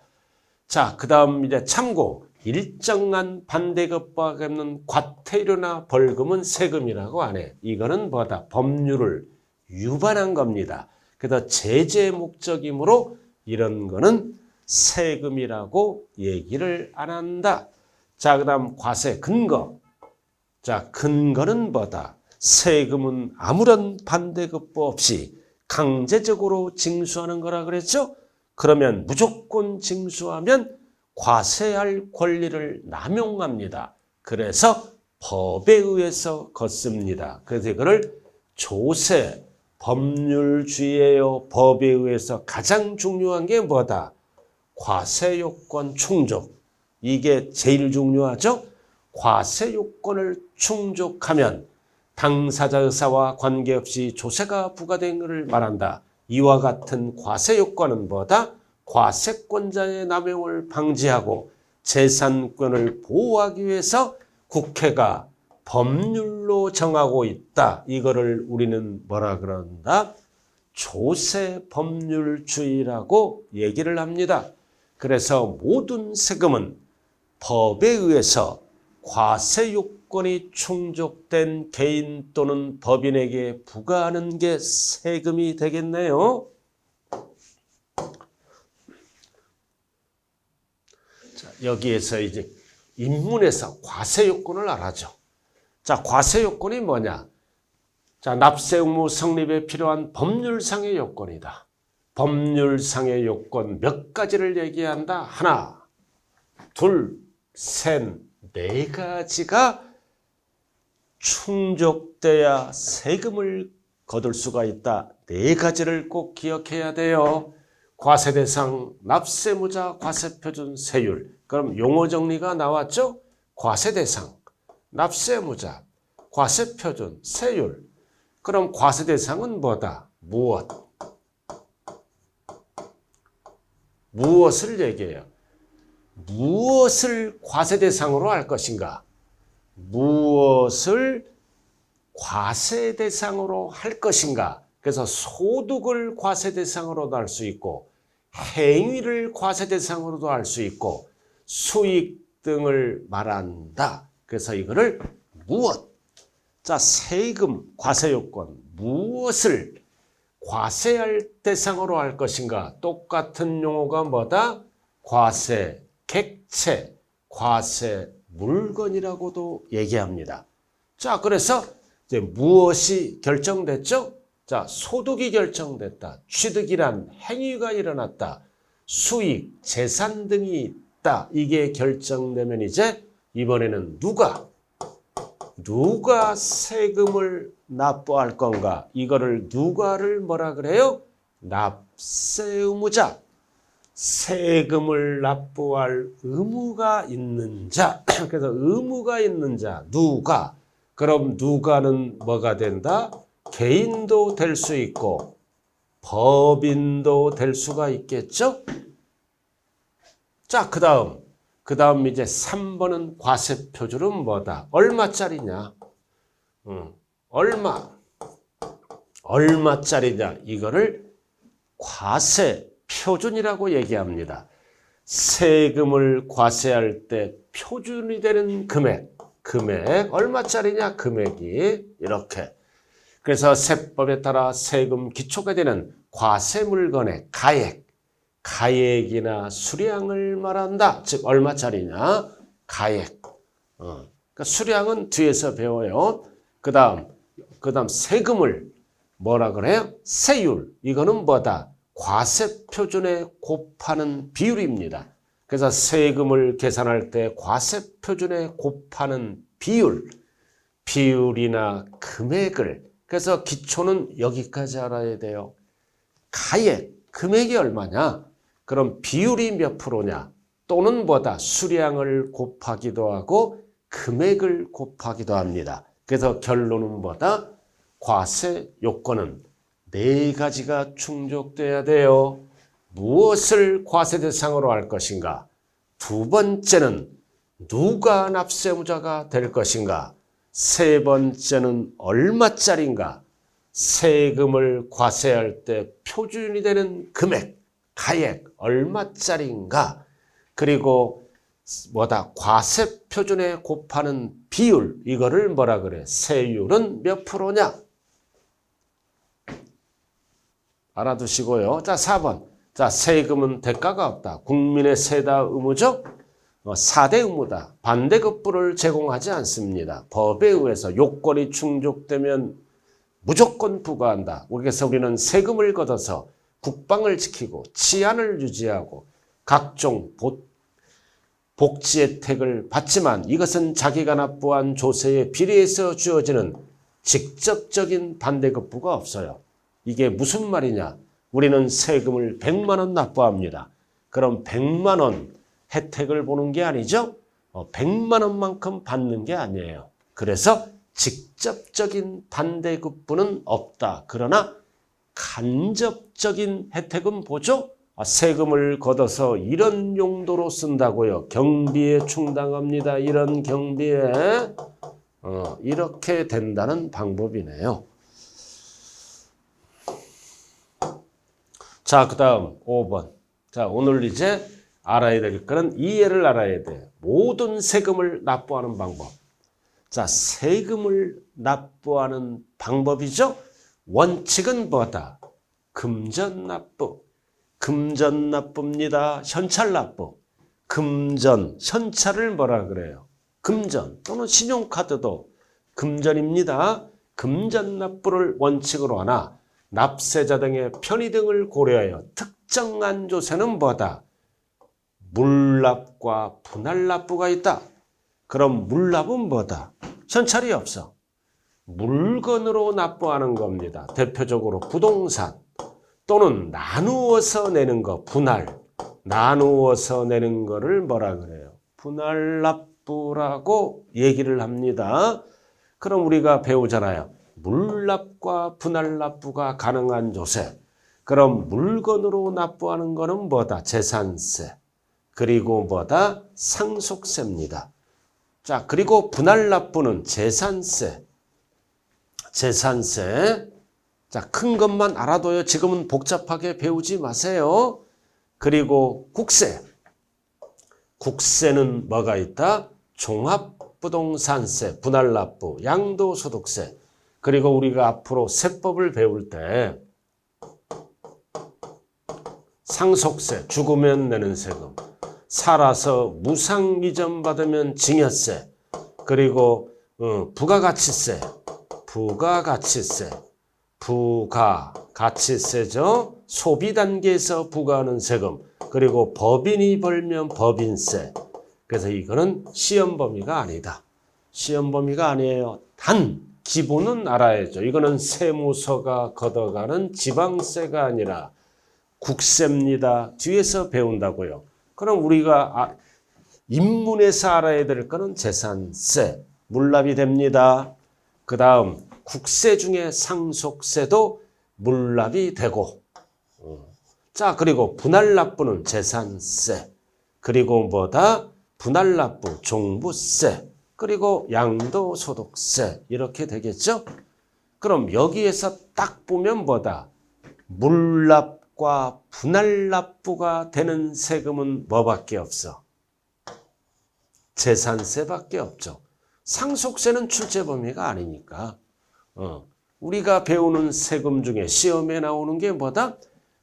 A: 자, 그 다음 이제 참고 일정한 반대급부가 없는 과태료나 벌금은 세금이라고 안 해. 이거는 뭐다? 법률을 위반한 겁니다. 그래서 제재 목적이므로 이런 거는 세금이라고 얘기를 안 한다. 자, 그 다음 과세 근거. 자, 근거는 뭐다? 세금은 아무런 반대급부 없이 강제적으로 징수하는 거라 그랬죠? 그러면 무조건 징수하면 과세할 권리를 남용합니다. 그래서 법에 의해서 걷습니다. 그래서 이거를 조세, 법률주의예요. 법에 의해서 가장 중요한 게 뭐다? 과세요건 충족. 이게 제일 중요하죠? 과세요건을 충족하면 당사자 의사와 관계없이 조세가 부과된 것을 말한다. 이와 같은 과세 요건은 뭐다? 과세권자의 남용을 방지하고 재산권을 보호하기 위해서 국회가 법률로 정하고 있다. 이거를 우리는 뭐라 그런다? 조세법률주의라고 얘기를 합니다. 그래서 모든 세금은 법에 의해서 과세 요건이 충족된 개인 또는 법인에게 부과하는 게 세금이 되겠네요. 자, 여기에서 이제 인문에서 과세 요건을 알아죠. 자, 과세 요건이 뭐냐? 자, 납세 의무 성립에 필요한 법률상의 요건이다. 법률상의 요건 몇 가지를 얘기한다. 하나, 둘, 셋, 네 가지가 충족돼야 세금을 거둘 수가 있다. 네 가지를 꼭 기억해야 돼요. 과세 대상, 납세무자, 과세표준, 세율. 그럼 용어 정리가 나왔죠? 과세 대상, 납세무자, 과세표준, 세율. 그럼 과세 대상은 뭐다? 무엇? 무엇을 얘기해요? 무엇을 과세 대상으로 할 것인가? 무엇을 과세 대상으로 할 것인가? 그래서 소득을 과세 대상으로도 할 수 있고 행위를 과세 대상으로도 할 수 있고 수익 등을 말한다. 그래서 이거를 무엇? 자, 세금, 과세 요건, 무엇을 과세할 대상으로 할 것인가? 똑같은 용어가 뭐다? 과세 객체, 과세 물건이라고도 얘기합니다. 자, 그래서 이제 무엇이 결정됐죠? 자, 소득이 결정됐다. 취득이란 행위가 일어났다. 수익, 재산 등이 있다. 이게 결정되면 이제 이번에는 누가 세금을 납부할 건가? 이거를 누가를 뭐라 그래요? 납세 의무자. 세금을 납부할 의무가 있는 자. 그래서 의무가 있는 자, 누가. 그럼 누가는 뭐가 된다? 개인도 될 수 있고 법인도 될 수가 있겠죠? 자, 그 다음 이제 3번은 과세 표준은 뭐다? 얼마짜리냐? 얼마짜리냐? 이거를 과세 표준이라고 얘기합니다. 세금을 과세할 때 표준이 되는 금액 얼마짜리냐? 금액이 이렇게. 그래서 세법에 따라 세금 기초가 되는 과세 물건의 가액이나 수량을 말한다. 즉 얼마짜리냐? 가액. 그러니까 수량은 뒤에서 배워요. 그다음 세금을 뭐라 그래요? 세율. 이거는 뭐다? 과세 표준에 곱하는 비율입니다. 그래서 세금을 계산할 때 과세 표준에 곱하는 비율이나 금액을. 그래서 기초는 여기까지 알아야 돼요. 가액, 금액이 얼마냐? 그럼 비율이 몇 프로냐? 또는 뭐다? 수량을 곱하기도 하고 금액을 곱하기도 합니다. 그래서 결론은 뭐다? 과세 요건은 네 가지가 충족돼야 돼요. 무엇을 과세 대상으로 할 것인가? 두 번째는 누가 납세무자가 될 것인가? 세 번째는 얼마짜리인가? 세금을 과세할 때 표준이 되는 금액, 가액 얼마짜리인가? 그리고 뭐다? 과세 표준에 곱하는 비율, 이거를 뭐라 그래? 세율은 몇 프로냐? 알아두시고요. 자, 4번. 자, 세금은 대가가 없다. 국민의 세다 의무죠? 4대 의무다. 반대급부를 제공하지 않습니다. 법에 의해서 요건이 충족되면 무조건 부과한다. 그래서 우리는 세금을 걷어서 국방을 지키고 치안을 유지하고 각종 복지 혜택을 받지만 이것은 자기가 납부한 조세에 비례해서 주어지는 직접적인 반대급부가 없어요. 이게 무슨 말이냐? 우리는 세금을 100만 원 납부합니다. 그럼 100만 원 혜택을 보는 게 아니죠. 100만 원만큼 받는 게 아니에요. 그래서 직접적인 반대급부는 없다. 그러나 간접적인 혜택은 보죠. 세금을 걷어서 이런 용도로 쓴다고요. 경비에 충당합니다. 이런 경비에 이렇게 된다는 방법이네요. 자, 그 다음 5번. 자, 오늘 이제 알아야 될 거는 이 예를 알아야 돼. 모든 세금을 납부하는 방법. 자, 세금을 납부하는 방법이죠. 원칙은 뭐다? 금전납부. 금전납부입니다. 현찰납부. 금전, 현찰을 뭐라 그래요? 금전 또는 신용카드도 금전입니다. 금전납부를 원칙으로 하나 납세자 등의 편의 등을 고려하여 특정한 조세는 뭐다? 물납과 분할납부가 있다. 그럼 물납은 뭐다? 현찰이 없어. 물건으로 납부하는 겁니다. 대표적으로 부동산 또는 나누어서 내는 거, 분할. 나누어서 내는 거를 뭐라 그래요? 분할납부라고 얘기를 합니다. 그럼 우리가 배우잖아요. 물납과 분할납부가 가능한 조세. 그럼 물건으로 납부하는 거는 뭐다? 재산세. 그리고 뭐다? 상속세입니다. 자, 그리고 분할납부는 재산세. 재산세. 자, 큰 것만 알아둬요. 지금은 복잡하게 배우지 마세요. 그리고 국세. 국세는 뭐가 있다? 종합부동산세, 분할납부, 양도소득세. 그리고 우리가 앞으로 세법을 배울 때 상속세, 죽으면 내는 세금, 살아서 무상 이전받으면 증여세, 그리고 부가가치세, 부가가치세죠. 소비 단계에서 부과하는 세금, 그리고 법인이 벌면 법인세. 그래서 이거는 시험 범위가 아니다. 시험 범위가 아니에요. 단 기본은 알아야죠. 이거는 세무서가 걷어가는 지방세가 아니라 국세입니다. 뒤에서 배운다고요. 그럼 우리가 인문에서 알아야 될 거는 재산세, 물납이 됩니다. 그 다음 국세 중에 상속세도 물납이 되고, 자, 그리고 분할납부는 재산세, 그리고 뭐다? 분할납부, 종부세, 그리고 양도소득세 이렇게 되겠죠? 그럼 여기에서 딱 보면 뭐다? 물납과 분할납부가 되는 세금은 뭐밖에 없어? 재산세밖에 없죠. 상속세는 출제 범위가 아니니까. 우리가 배우는 세금 중에 시험에 나오는 게 뭐다?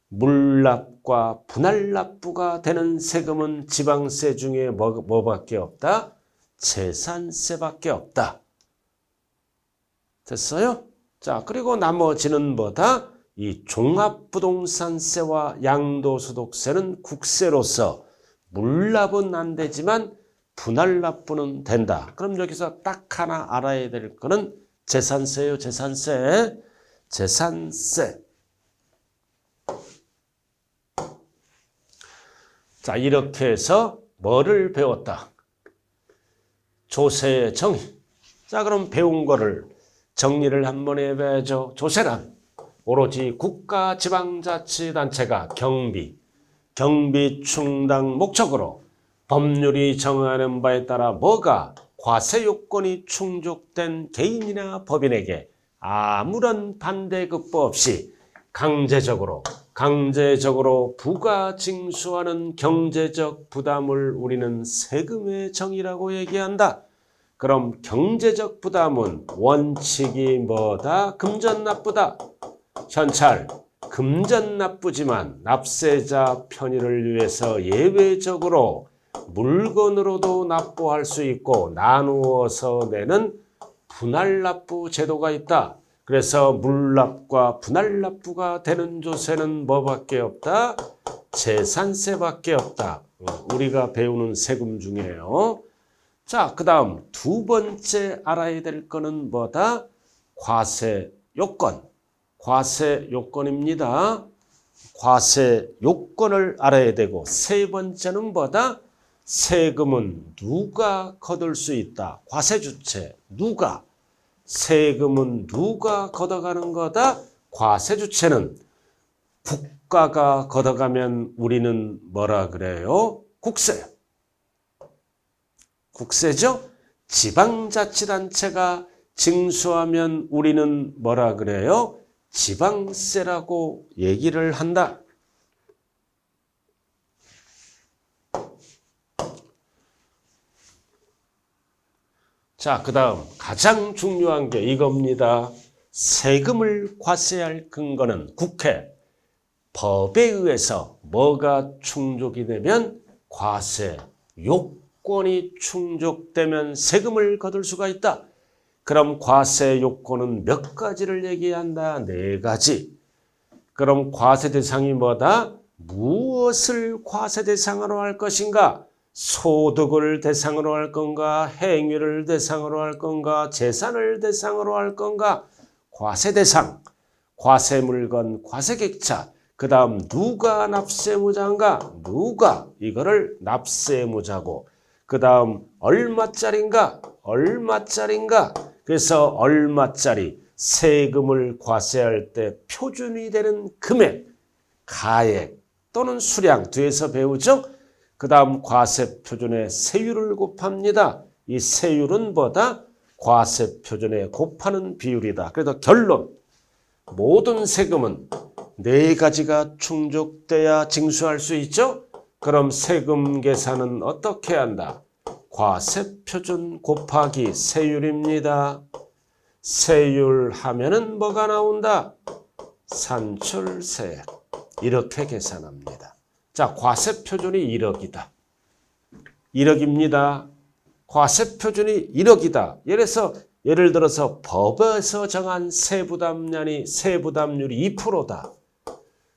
A: 물납과 분할납부가 되는 세금은 지방세 중에 뭐밖에 없다? 재산세밖에 없다. 됐어요? 자, 그리고 나머지는 뭐다? 이 종합부동산세와 양도소득세는 국세로서 물납은 안 되지만 분할납부는 된다. 그럼 여기서 딱 하나 알아야 될 거는 재산세요. 재산세. 재산세. 자, 이렇게 해서 뭐를 배웠다? 조세의 정의. 자, 그럼 배운 거를 정리를 한번 해봐야죠. 조세란 오로지 국가 지방자치단체가 경비 충당 목적으로 법률이 정하는 바에 따라 뭐가 과세 요건이 충족된 개인이나 법인에게 아무런 반대급부 없이 강제적으로 부가 징수하는 경제적 부담을 우리는 세금의 정의라고 얘기한다. 그럼 경제적 부담은 원칙이 뭐다? 금전납부다. 현찰, 금전납부지만 납세자 편의를 위해서 예외적으로 물건으로도 납부할 수 있고 나누어서 내는 분할납부 제도가 있다. 그래서 물납과 분할납부가 되는 조세는 뭐밖에 없다? 재산세밖에 없다. 우리가 배우는 세금 중이에요. 자, 그 다음 두 번째 알아야 될 거는 뭐다? 과세 요건. 과세 요건입니다. 과세 요건을 알아야 되고 세 번째는 뭐다? 세금은 누가 거둘 수 있다? 과세 주체 누가? 세금은 누가 걷어가는 거다? 과세 주체는 국가가 걷어가면 우리는 뭐라 그래요? 국세. 국세죠? 지방자치단체가 징수하면 우리는 뭐라 그래요? 지방세라고 얘기를 한다. 자, 그 다음 가장 중요한 게 이겁니다. 세금을 과세할 근거는 국회, 법에 의해서 뭐가 충족이 되면 과세, 요건이 충족되면 세금을 거둘 수가 있다. 그럼 과세 요건은 몇 가지를 얘기한다? 4가지. 그럼 과세 대상이 뭐다? 무엇을 과세 대상으로 할 것인가? 소득을 대상으로 할 건가? 행위를 대상으로 할 건가? 재산을 대상으로 할 건가? 과세 대상, 과세 물건, 과세 객차. 그 다음 누가 납세무자인가? 누가 이거를 납세무자고. 그 다음 얼마짜리인가? 얼마짜리인가? 그래서 얼마짜리 세금을 과세할 때 표준이 되는 금액, 가액 또는 수량 뒤에서 배우죠? 그 다음 과세 표준에 세율을 곱합니다. 이 세율은 뭐다? 과세 표준에 곱하는 비율이다. 그래서 결론, 모든 세금은 4가지가 충족돼야 징수할 수 있죠? 그럼 세금 계산은 어떻게 한다? 과세 표준 곱하기 세율입니다. 세율 하면은 뭐가 나온다? 산출세액. 이렇게 계산합니다. 자, 과세 표준이 1억이다. 1억입니다. 과세 표준이 1억이다. 예를 들어서 법에서 정한 세부담률이 2%다.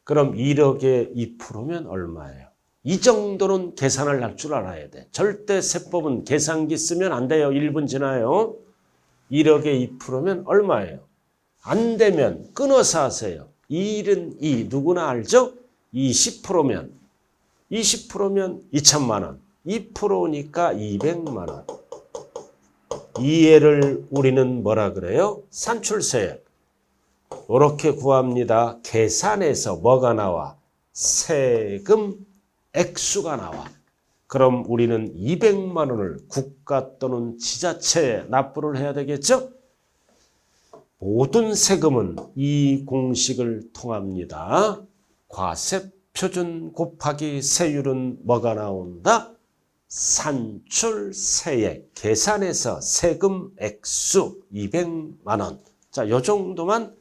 A: 그럼 1억에 2%면 얼마예요? 이 정도는 계산을 할 줄 알아야 돼. 절대 세법은 계산기 쓰면 안 돼요. 1분 지나요. 1억에 2%면 얼마예요? 안 되면 끊어서 하세요. 1은 2. 누구나 알죠? 20%면 2천만 원. 2%니까 200만 원. 이해를 우리는 뭐라 그래요? 산출세액. 이렇게 구합니다. 계산해서 뭐가 나와? 세금 액수가 나와. 그럼 우리는 200만 원을 국가 또는 지자체에 납부를 해야 되겠죠? 모든 세금은 이 공식을 통합니다. 과세 표준 곱하기 세율은 뭐가 나온다? 산출세액. 계산해서 세금 액수 200만 원. 자, 요 정도만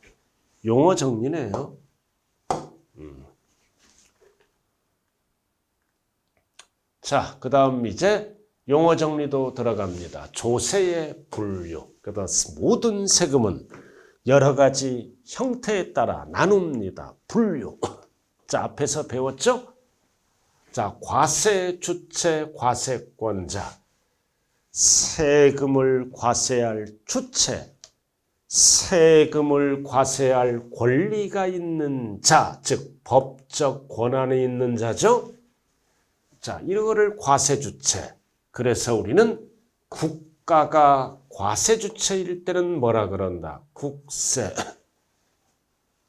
A: 용어 정리네요. 자, 그 다음 이제 용어 정리도 들어갑니다. 조세의 분류. 그래서 모든 세금은 여러 가지 형태에 따라 나눕니다. 분류. 자, 앞에서 배웠죠? 자, 과세 주체, 과세권자. 세금을 과세할 주체. 세금을 과세할 권리가 있는 자, 즉 법적 권한이 있는 자죠. 자, 이거를 과세 주체. 그래서 우리는 국가가 과세 주체일 때는 뭐라 그런다? 국세.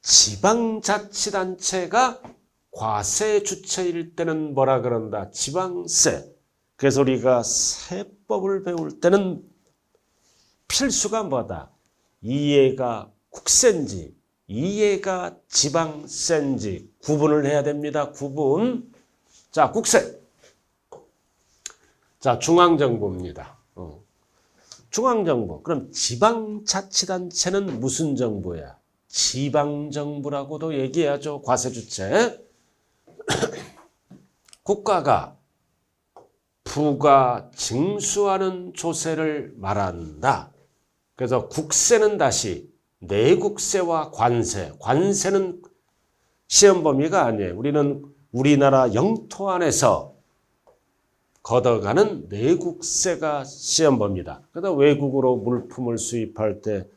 A: 지방자치단체가 과세 주체일 때는 뭐라 그런다? 지방세. 그래서 우리가 세법을 배울 때는 필수가 뭐다? 이해가 국세인지 이해가 지방세인지 구분을 해야 됩니다. 구분. 자, 국세. 자, 중앙정부입니다. 중앙정부. 그럼 지방자치단체는 무슨 정부야? 지방정부라고도 얘기하죠. 과세주체. 국가가 부가 징수하는 조세를 말한다. 그래서 국세는 다시 내국세와 관세. 관세는 시험 범위가 아니에요. 우리는 우리나라 영토 안에서 걷어가는 내국세가 시험 범위다. 그래서 외국으로 물품을 수입할 때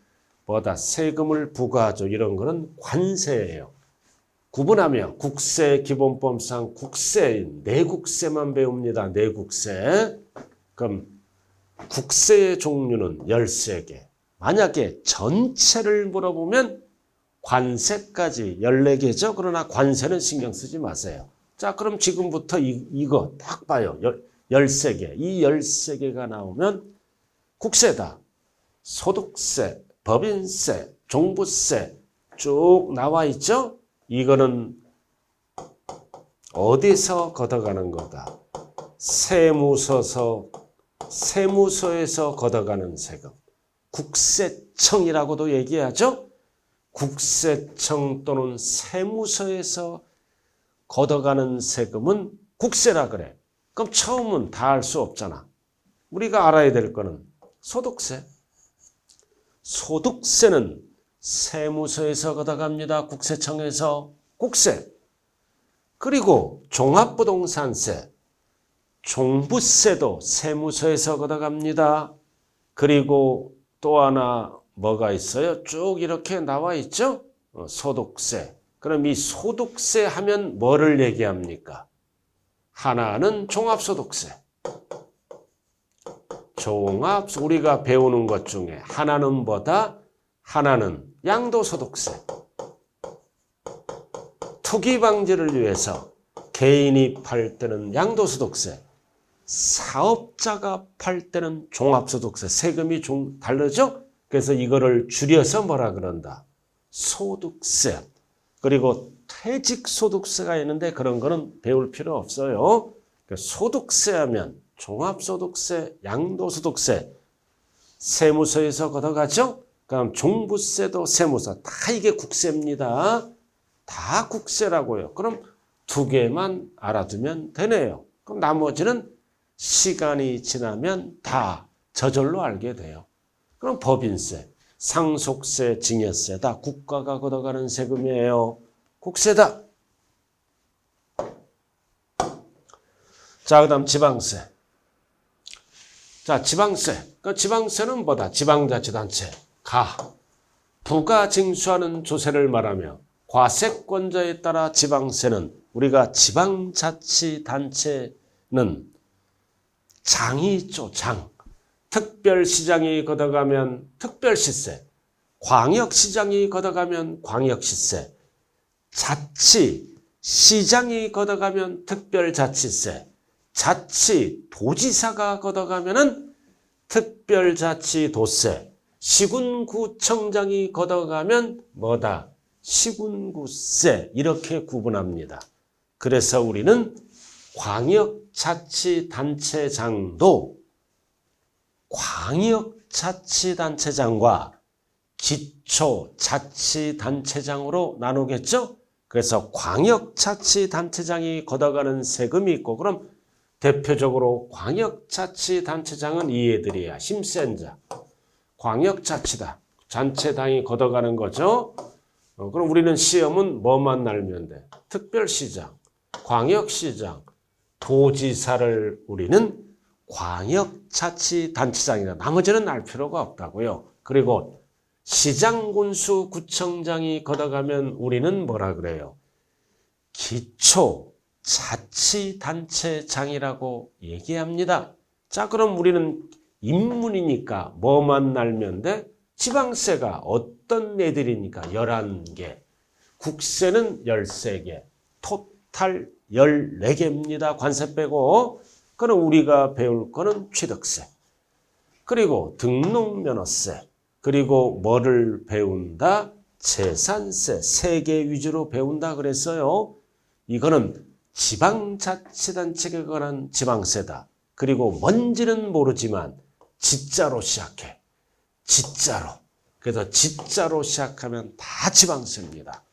A: 뭐다? 세금을 부과하죠. 이런 거는 관세예요. 구분하며 국세 기본법상 국세인 내국세만 배웁니다. 내국세. 그럼 국세의 종류는 13개. 만약에 전체를 물어보면 관세까지 14개죠. 그러나 관세는 신경 쓰지 마세요. 자, 그럼 지금부터 이거 딱 봐요. 13개. 이 13개가 나오면 국세다. 소득세, 법인세, 종부세 쭉 나와 있죠? 이거는 어디서 걷어가는 거다? 세무서에서 걷어가는 세금. 국세청이라고도 얘기하죠? 국세청 또는 세무서에서 걷어가는 세금은 국세라 그래. 그럼 처음은 다 알 수 없잖아. 우리가 알아야 될 거는 소득세. 소득세는 세무서에서 걷어갑니다. 국세청에서 국세. 그리고 종합부동산세, 종부세도 세무서에서 걷어갑니다. 그리고 또 하나 뭐가 있어요? 쭉 이렇게 나와 있죠? 소득세. 그럼 이 소득세 하면 뭐를 얘기합니까? 하나는 종합소득세. 우리가 배우는 것 중에 하나는 뭐다? 하나는 양도소득세. 투기 방지를 위해서 개인이 팔 때는 양도소득세, 사업자가 팔 때는 종합소득세, 세금이 다르죠? 그래서 이거를 줄여서 뭐라 그런다? 소득세. 그리고 퇴직소득세가 있는데 그런 거는 배울 필요 없어요. 소득세 하면 종합소득세, 양도소득세, 세무서에서 걷어가죠? 그럼 종부세도 세무서, 다 이게 국세입니다. 다 국세라고요. 그럼 두 개만 알아두면 되네요. 그럼 나머지는 시간이 지나면 다 저절로 알게 돼요. 그럼 법인세, 상속세, 증여세 다 국가가 걷어가는 세금이에요. 국세다. 자, 그 다음 지방세. 자, 지방세. 그 지방세는 뭐다? 지방자치단체. 부가 징수하는 조세를 말하며 과세권자에 따라 지방세는 우리가 지방자치단체는 장이 있죠. 장. 특별시장이 걷어가면 특별시세. 광역시장이 걷어가면 광역시세. 시장이 걷어가면 특별자치세. 도지사가 걷어가면은 특별자치도세. 시군구청장이 걷어가면 뭐다? 시군구세. 이렇게 구분합니다. 그래서 우리는 광역자치단체장도 광역자치단체장과 기초자치단체장으로 나누겠죠? 그래서 광역자치단체장이 걷어가는 세금이 있고, 그럼 대표적으로 광역자치단체장은 이 애들이야. 힘센 자. 광역자치다. 단체장이 걷어가는 거죠. 그럼 우리는 시험은 뭐만 날면 돼? 특별시장, 광역시장, 도지사를 우리는 광역자치단체장이다. 나머지는 알 필요가 없다고요. 그리고 시장군수구청장이 걷어가면 우리는 뭐라 그래요? 기초자치단체장이라고 얘기합니다. 자, 그럼 우리는 인문이니까 뭐만 날면 돼? 지방세가 어떤 애들이니까 11개, 국세는 13개, 토탈 14개입니다. 관세 빼고. 그럼 우리가 배울 거는 취득세, 그리고 등록면허세, 그리고 뭐를 배운다? 재산세, 3개 위주로 배운다 그랬어요. 이거는 지방자치단체에 관한 지방세다. 그리고 뭔지는 모르지만 지자로 시작해. 지자로. 그래서 지자로 시작하면 다 지방세입니다.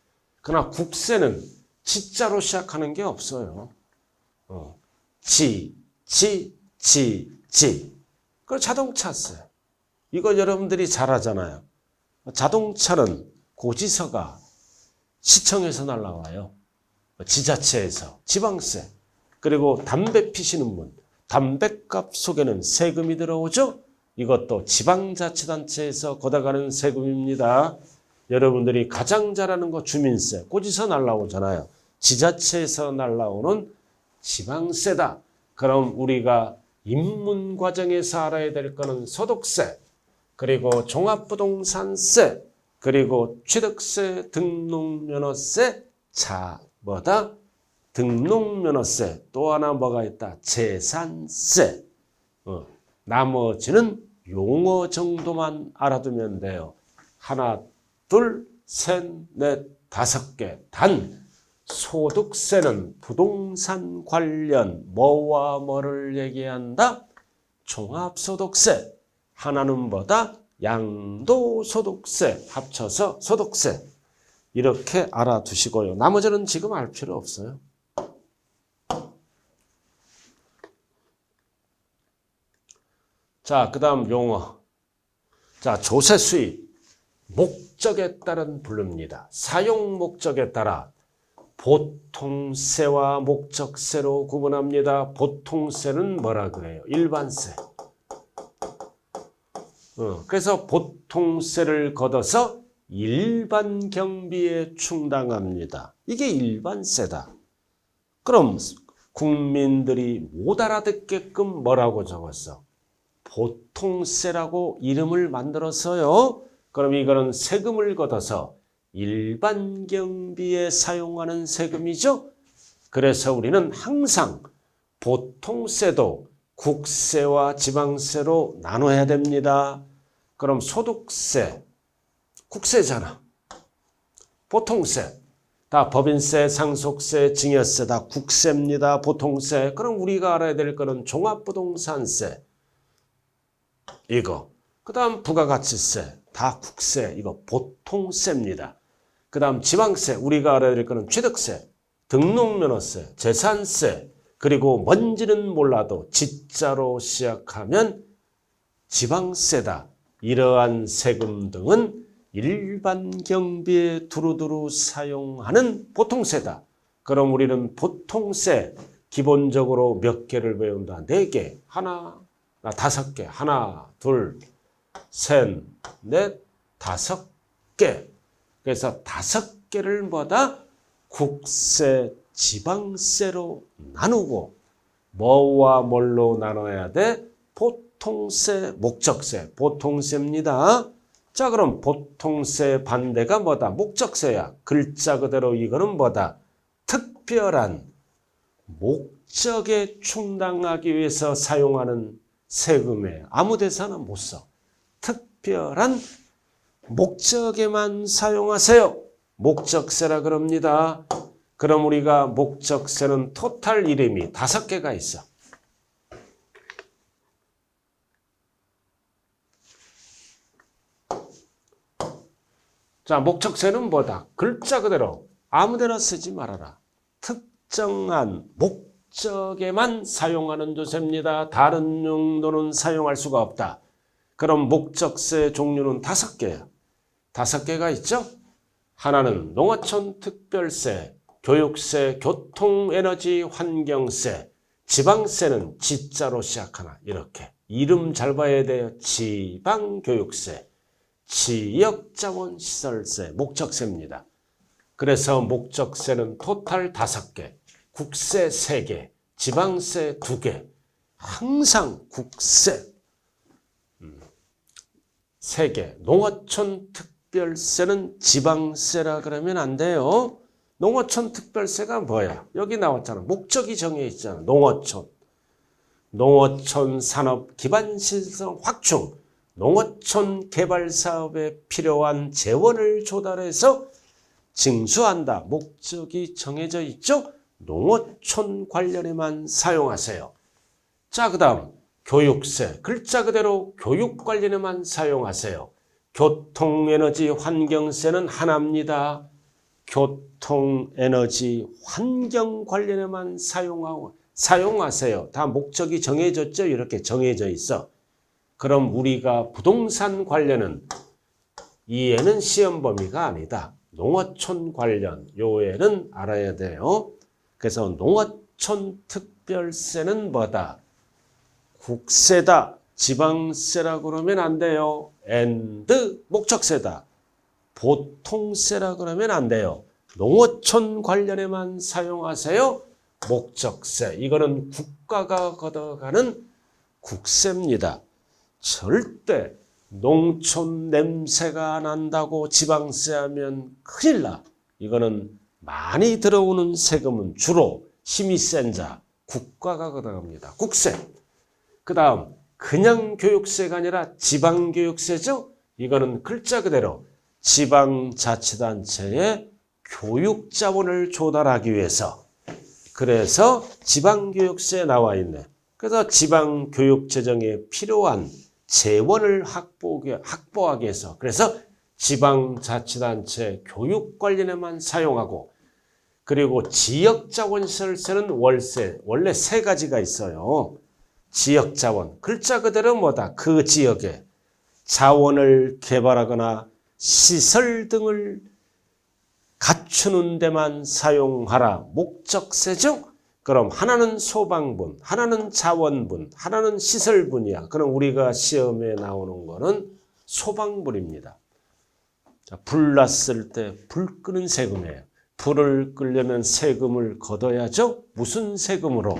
A: 그러나 국세는 지자로 시작하는 게 없어요. 그 자동차세. 이거 여러분들이 잘 하잖아요. 자동차는 고지서가 시청에서 날라와요. 지자체에서. 지방세. 그리고 담배 피시는 분. 담배값 속에는 세금이 들어오죠? 이것도 지방자치단체에서 걷어가는 세금입니다. 여러분들이 가장 잘 아는 거 주민세. 고지서 날라오잖아요. 지자체에서 날라오는 지방세다. 그럼 우리가 입문 과정에서 알아야 될 거는 소득세. 그리고 종합부동산세, 그리고 취득세, 등록면허세, 자, 뭐다? 등록면허세, 또 하나 뭐가 있다? 재산세. 나머지는 용어 정도만 알아두면 돼요. 하나, 둘, 셋, 넷, 5개. 단 소득세는 부동산 관련 뭐와 뭐를 얘기한다? 종합소득세. 하나는 뭐다? 양도소득세. 합쳐서 소득세. 이렇게 알아두시고요. 나머지는 지금 알 필요 없어요. 자, 그 다음 용어. 자, 조세 수입. 목적에 따른 부릅니다. 사용 목적에 따라 보통세와 목적세로 구분합니다. 보통세는 뭐라 그래요? 일반세. 그래서 보통세를 걷어서 일반 경비에 충당합니다. 이게 일반세다. 그럼 국민들이 못 알아듣게끔 뭐라고 적었어? 보통세라고 이름을 만들었어요. 그럼 이거는 세금을 걷어서 일반 경비에 사용하는 세금이죠. 그래서 우리는 항상 보통세도 국세와 지방세로 나눠야 됩니다. 그럼 소득세, 국세잖아. 보통세, 다 법인세, 상속세, 증여세 다 국세입니다. 보통세. 그럼 우리가 알아야 될 거는 종합부동산세. 이거. 그 다음 부가가치세. 다 국세. 이거 보통세입니다. 그 다음 지방세. 우리가 알아야 될 거는 취득세, 등록면허세, 재산세. 그리고 뭔지는 몰라도 지자로 시작하면 지방세다. 이러한 세금 등은 일반 경비에 두루두루 사용하는 보통세다. 그럼 우리는 보통세 기본적으로 몇 개를 배운다? 4개. 하나, 5개. 하나, 둘, 셋, 넷, 5개. 그래서 5개를 뭐다? 국세, 지방세로 나누고 뭐와 뭘로 나눠야 돼? 보통세, 목적세. 보통세입니다. 자, 그럼 보통세 반대가 뭐다? 목적세야. 글자 그대로 이거는 뭐다? 특별한 목적에 충당하기 위해서 사용하는 세금에 아무 데서나 못 써. 특별한 목적에만 사용하세요. 목적세라 그럽니다. 그럼 우리가 목적세는 토탈 이름이 5개가 있어. 자, 목적세는 뭐다? 글자 그대로 아무데나 쓰지 말아라. 특정한 목적에만 사용하는 조세입니다. 다른 용도는 사용할 수가 없다. 그럼 목적세 종류는 5개야. 5개가 있죠? 하나는 농어촌 특별세, 교육세, 교통, 에너지, 환경세, 지방세는 지자로 시작하나 이렇게. 이름 잘 봐야 돼요. 지방교육세, 지역자원시설세, 목적세입니다. 그래서 목적세는 토탈 5개, 국세 3개, 지방세 2개, 항상 국세 3개, 농어촌 특별세는 지방세라 그러면 안 돼요. 농어촌 특별세가 뭐야? 여기 나왔잖아. 목적이 정해 있잖아. 농어촌. 농어촌 산업 기반 시설 확충. 농어촌 개발 사업에 필요한 재원을 조달해서 징수한다. 목적이 정해져 있죠? 농어촌 관련에만 사용하세요. 자, 그 다음 교육세. 글자 그대로 교육 관련에만 사용하세요. 교통, 에너지, 환경세는 하나입니다. 교통, 에너지, 환경 관련에만 사용하세요. 다 목적이 정해졌죠? 이렇게 정해져 있어. 그럼 우리가 부동산 관련은 이 애는 시험 범위가 아니다. 농어촌 관련 요 애는 알아야 돼요. 그래서 농어촌 특별세는 뭐다? 국세다. 지방세라고 그러면 안 돼요. and 목적세다. 보통세라 그러면 안 돼요. 농어촌 관련에만 사용하세요. 목적세. 이거는 국가가 걷어가는 국세입니다. 절대 농촌 냄새가 난다고 지방세 하면 큰일 나. 이거는 많이 들어오는 세금은 주로 힘이 센 자, 국가가 걷어갑니다. 국세. 그 다음 그냥 교육세가 아니라 지방교육세죠. 이거는 글자 그대로 지방자치단체에 교육자원을 조달하기 위해서, 그래서 지방교육세에 나와 있네. 그래서 지방교육재정에 필요한 재원을 확보하기 위해서, 그래서 지방자치단체 교육관리에만 사용하고, 그리고 지역자원시설세는 월세, 원래 세 가지가 있어요. 지역자원, 글자 그대로 뭐다? 그 지역에 자원을 개발하거나 시설 등을 갖추는 데만 사용하라. 목적세죠? 그럼 하나는 소방분, 하나는 자원분, 하나는 시설분이야. 그럼 우리가 시험에 나오는 거는 소방분입니다. 자, 불 났을 때 불 끄는 세금이에요. 불을 끄려면 세금을 걷어야죠. 무슨 세금으로?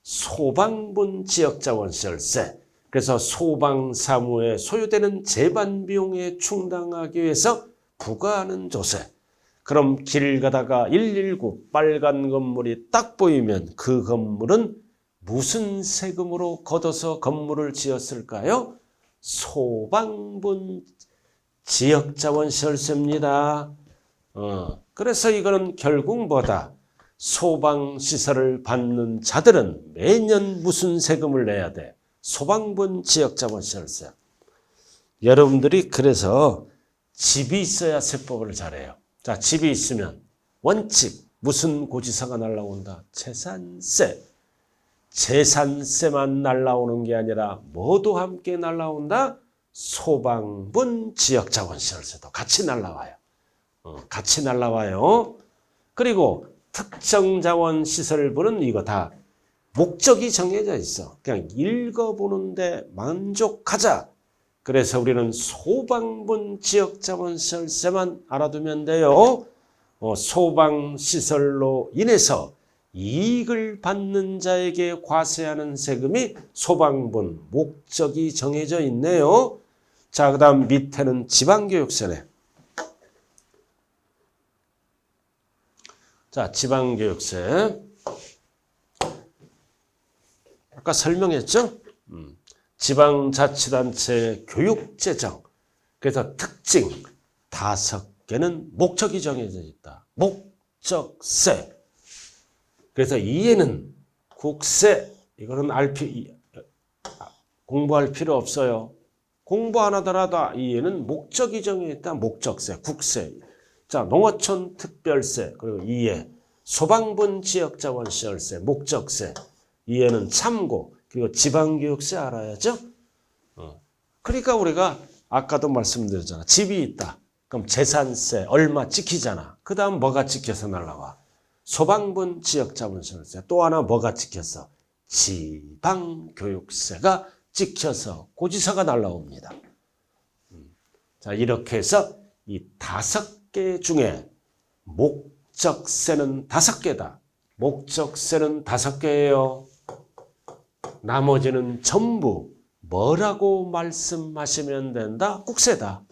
A: 소방분 지역자원시설세. 그래서 소방사무에 소요되는 재반비용에 충당하기 위해서 부과하는 조세. 그럼 길 가다가 119 빨간 건물이 딱 보이면 그 건물은 무슨 세금으로 걷어서 건물을 지었을까요? 소방분 지역자원시설세입니다. 그래서 이거는 결국 뭐다? 소방시설을 받는 자들은 매년 무슨 세금을 내야 돼? 소방분 지역자원시설세. 여러분들이 그래서 집이 있어야 세법을 잘해요. 자, 집이 있으면 원칙 무슨 고지서가 날라온다? 재산세. 재산세만 날라오는 게 아니라 뭐도 함께 날라온다? 소방분 지역자원시설세도 같이 날라와요. 같이 날라와요. 그리고 특정자원시설부는 이거 다 목적이 정해져 있어. 그냥 읽어보는데 만족하자. 그래서 우리는 소방분 지역자원시설세만 알아두면 돼요. 소방시설로 인해서 이익을 받는 자에게 과세하는 세금이 소방분 목적이 정해져 있네요. 자, 그 다음 밑에는 지방교육세네. 자, 지방교육세. 아까 설명했죠? 지방자치단체 교육재정. 그래서 특징 5개는 목적이 정해져 있다. 목적세. 그래서 이에는 국세. 이거는 공부할 필요 없어요. 공부 안 하더라도 이에는 목적이 정해져 있다. 목적세, 국세. 자, 농어촌 특별세. 그리고 이에 소방분 지역자원시설세, 목적세. 이에는 참고. 그리고 지방교육세 알아야죠. 그러니까 우리가 아까도 말씀드렸잖아. 집이 있다. 그럼 재산세 얼마 찍히잖아. 그 다음 뭐가 찍혀서 날라와? 소방분 지역자원시설세. 또 하나 뭐가 찍혔어? 지방교육세가 찍혀서 고지서가 날라옵니다. 자, 이렇게 해서 이 5개 중에 목적세는 5개다. 목적세는 5개예요. 나머지는 전부 뭐라고 말씀하시면 된다? 국세다.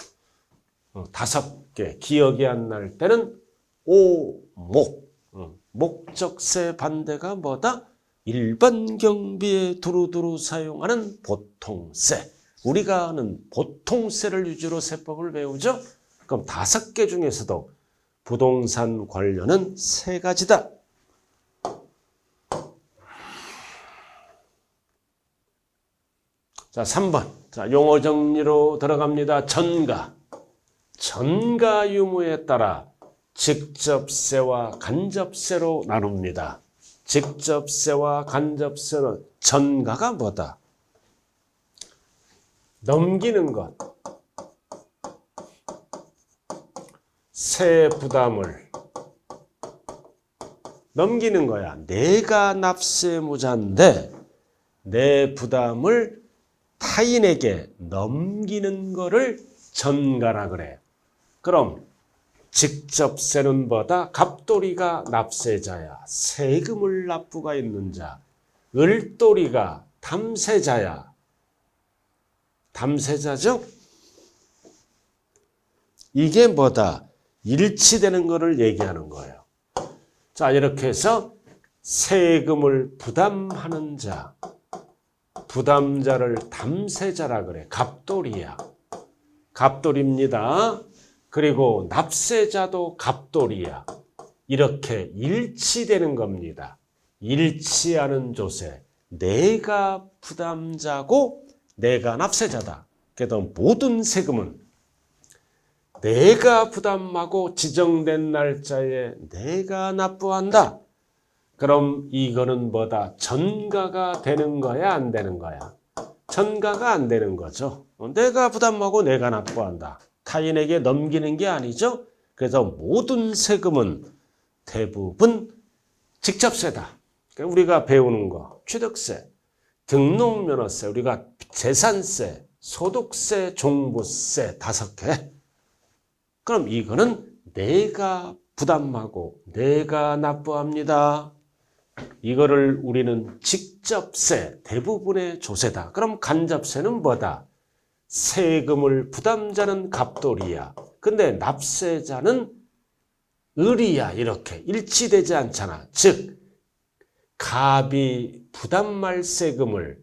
A: 5개. 기억이 안 날 때는 오목. 목적세 반대가 뭐다? 일반 경비에 두루두루 사용하는 보통세. 우리가 아는 보통세를 위주로 세법을 배우죠? 그럼 5개 중에서도 부동산 관련은 3가지다. 자, 3번. 자, 용어 정리로 들어갑니다. 전가. 전가 유무에 따라 직접세와 간접세로 나눕니다. 직접세와 간접세는 전가가 뭐다? 넘기는 것. 세 부담을 넘기는 거야. 내가 납세무자인데 내 부담을 타인에게 넘기는 거를 전가라 그래. 그럼 직접세는 뭐다? 갑돌이가 납세자야. 세금을 납부가 있는 자. 을돌이가 탐세자야. 담세자죠? 이게 뭐다? 일치되는 것을 얘기하는 거예요. 자, 이렇게 해서 세금을 부담하는 자, 부담자를 담세자라 그래. 갑돌이야. 갑돌입니다. 그리고 납세자도 갑돌이야. 이렇게 일치되는 겁니다. 일치하는 조세. 내가 부담자고 내가 납세자다. 그래서 모든 세금은 내가 부담하고 지정된 날짜에 내가 납부한다. 그럼 이거는 뭐다? 전가가 되는 거야, 안 되는 거야? 전가가 안 되는 거죠. 내가 부담하고 내가 납부한다. 타인에게 넘기는 게 아니죠. 그래서 모든 세금은 대부분 직접세다. 우리가 배우는 거, 취득세, 등록면허세, 우리가 재산세, 소득세, 종부세 5개. 그럼 이거는 내가 부담하고 내가 납부합니다. 이거를 우리는 직접세, 대부분의 조세다. 그럼 간접세는 뭐다? 세금을 부담자는 갑돌이야. 근데 납세자는 을이야. 이렇게 일치되지 않잖아. 즉 갑이 부담할 세금을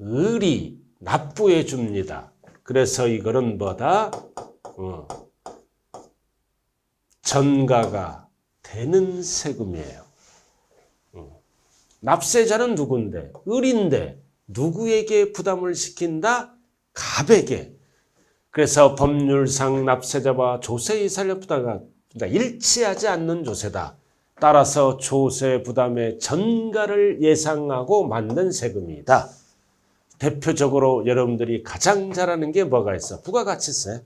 A: 을이 납부해 줍니다. 그래서 이거는 뭐다? 전가가 되는 세금이에요. 납세자는 누군데? 을인데 누구에게 부담을 시킨다? 갑에게. 그래서 법률상 납세자와 조세의 살려 부담가 일치하지 않는 조세다. 따라서 조세 부담의 전가를 예상하고 만든 세금이다. 대표적으로 여러분들이 가장 잘 아는 게 뭐가 있어? 부가가치세.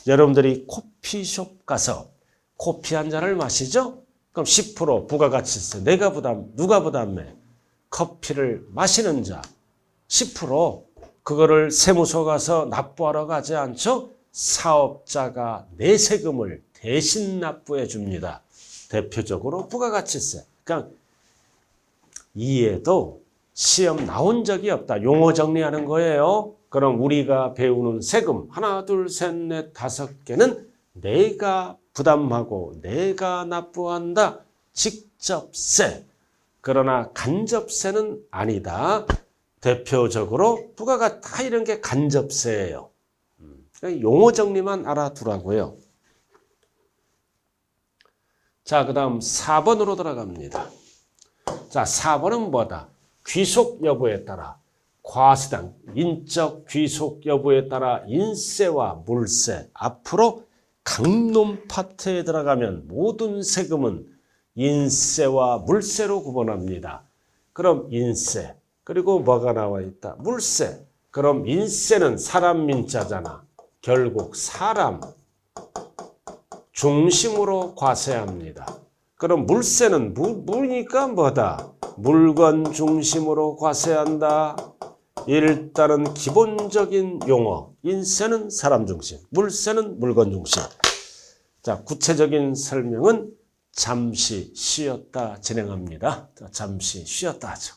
A: 여러분들이 커피숍 가서 커피 한 잔을 마시죠? 그럼 10% 부가가치세. 내가 누가 부담해? 커피를 마시는 자. 10% 그거를 세무서 가서 납부하러 가지 않죠? 사업자가 내 세금을 대신 납부해 줍니다. 대표적으로 부가가치세. 그러니까 이해도 시험 나온 적이 없다. 용어 정리하는 거예요. 그럼 우리가 배우는 세금 하나, 둘, 셋, 넷, 5개는 내가 부담하고 내가 납부한다. 직접세. 그러나 간접세는 아니다. 대표적으로 부가가 다 이런 게 간접세예요. 용어 정리만 알아두라고요. 자, 그 다음 4번으로 들어갑니다. 자, 4번은 뭐다? 귀속 여부에 따라 과세당, 인적 귀속 여부에 따라 인세와 물세. 앞으로 강론 파트에 들어가면 모든 세금은 인세와 물세로 구분합니다. 그럼 인세, 그리고 뭐가 나와 있다? 물세. 그럼 인세는 사람 민자잖아. 결국 사람 중심으로 과세합니다. 그럼 물세는 무니까 뭐다? 물건 중심으로 과세한다. 일단은 기본적인 용어. 인세는 사람 중심, 물세는 물건 중심. 자, 구체적인 설명은 잠시 쉬었다 진행합니다. 자, 잠시 쉬었다 하죠.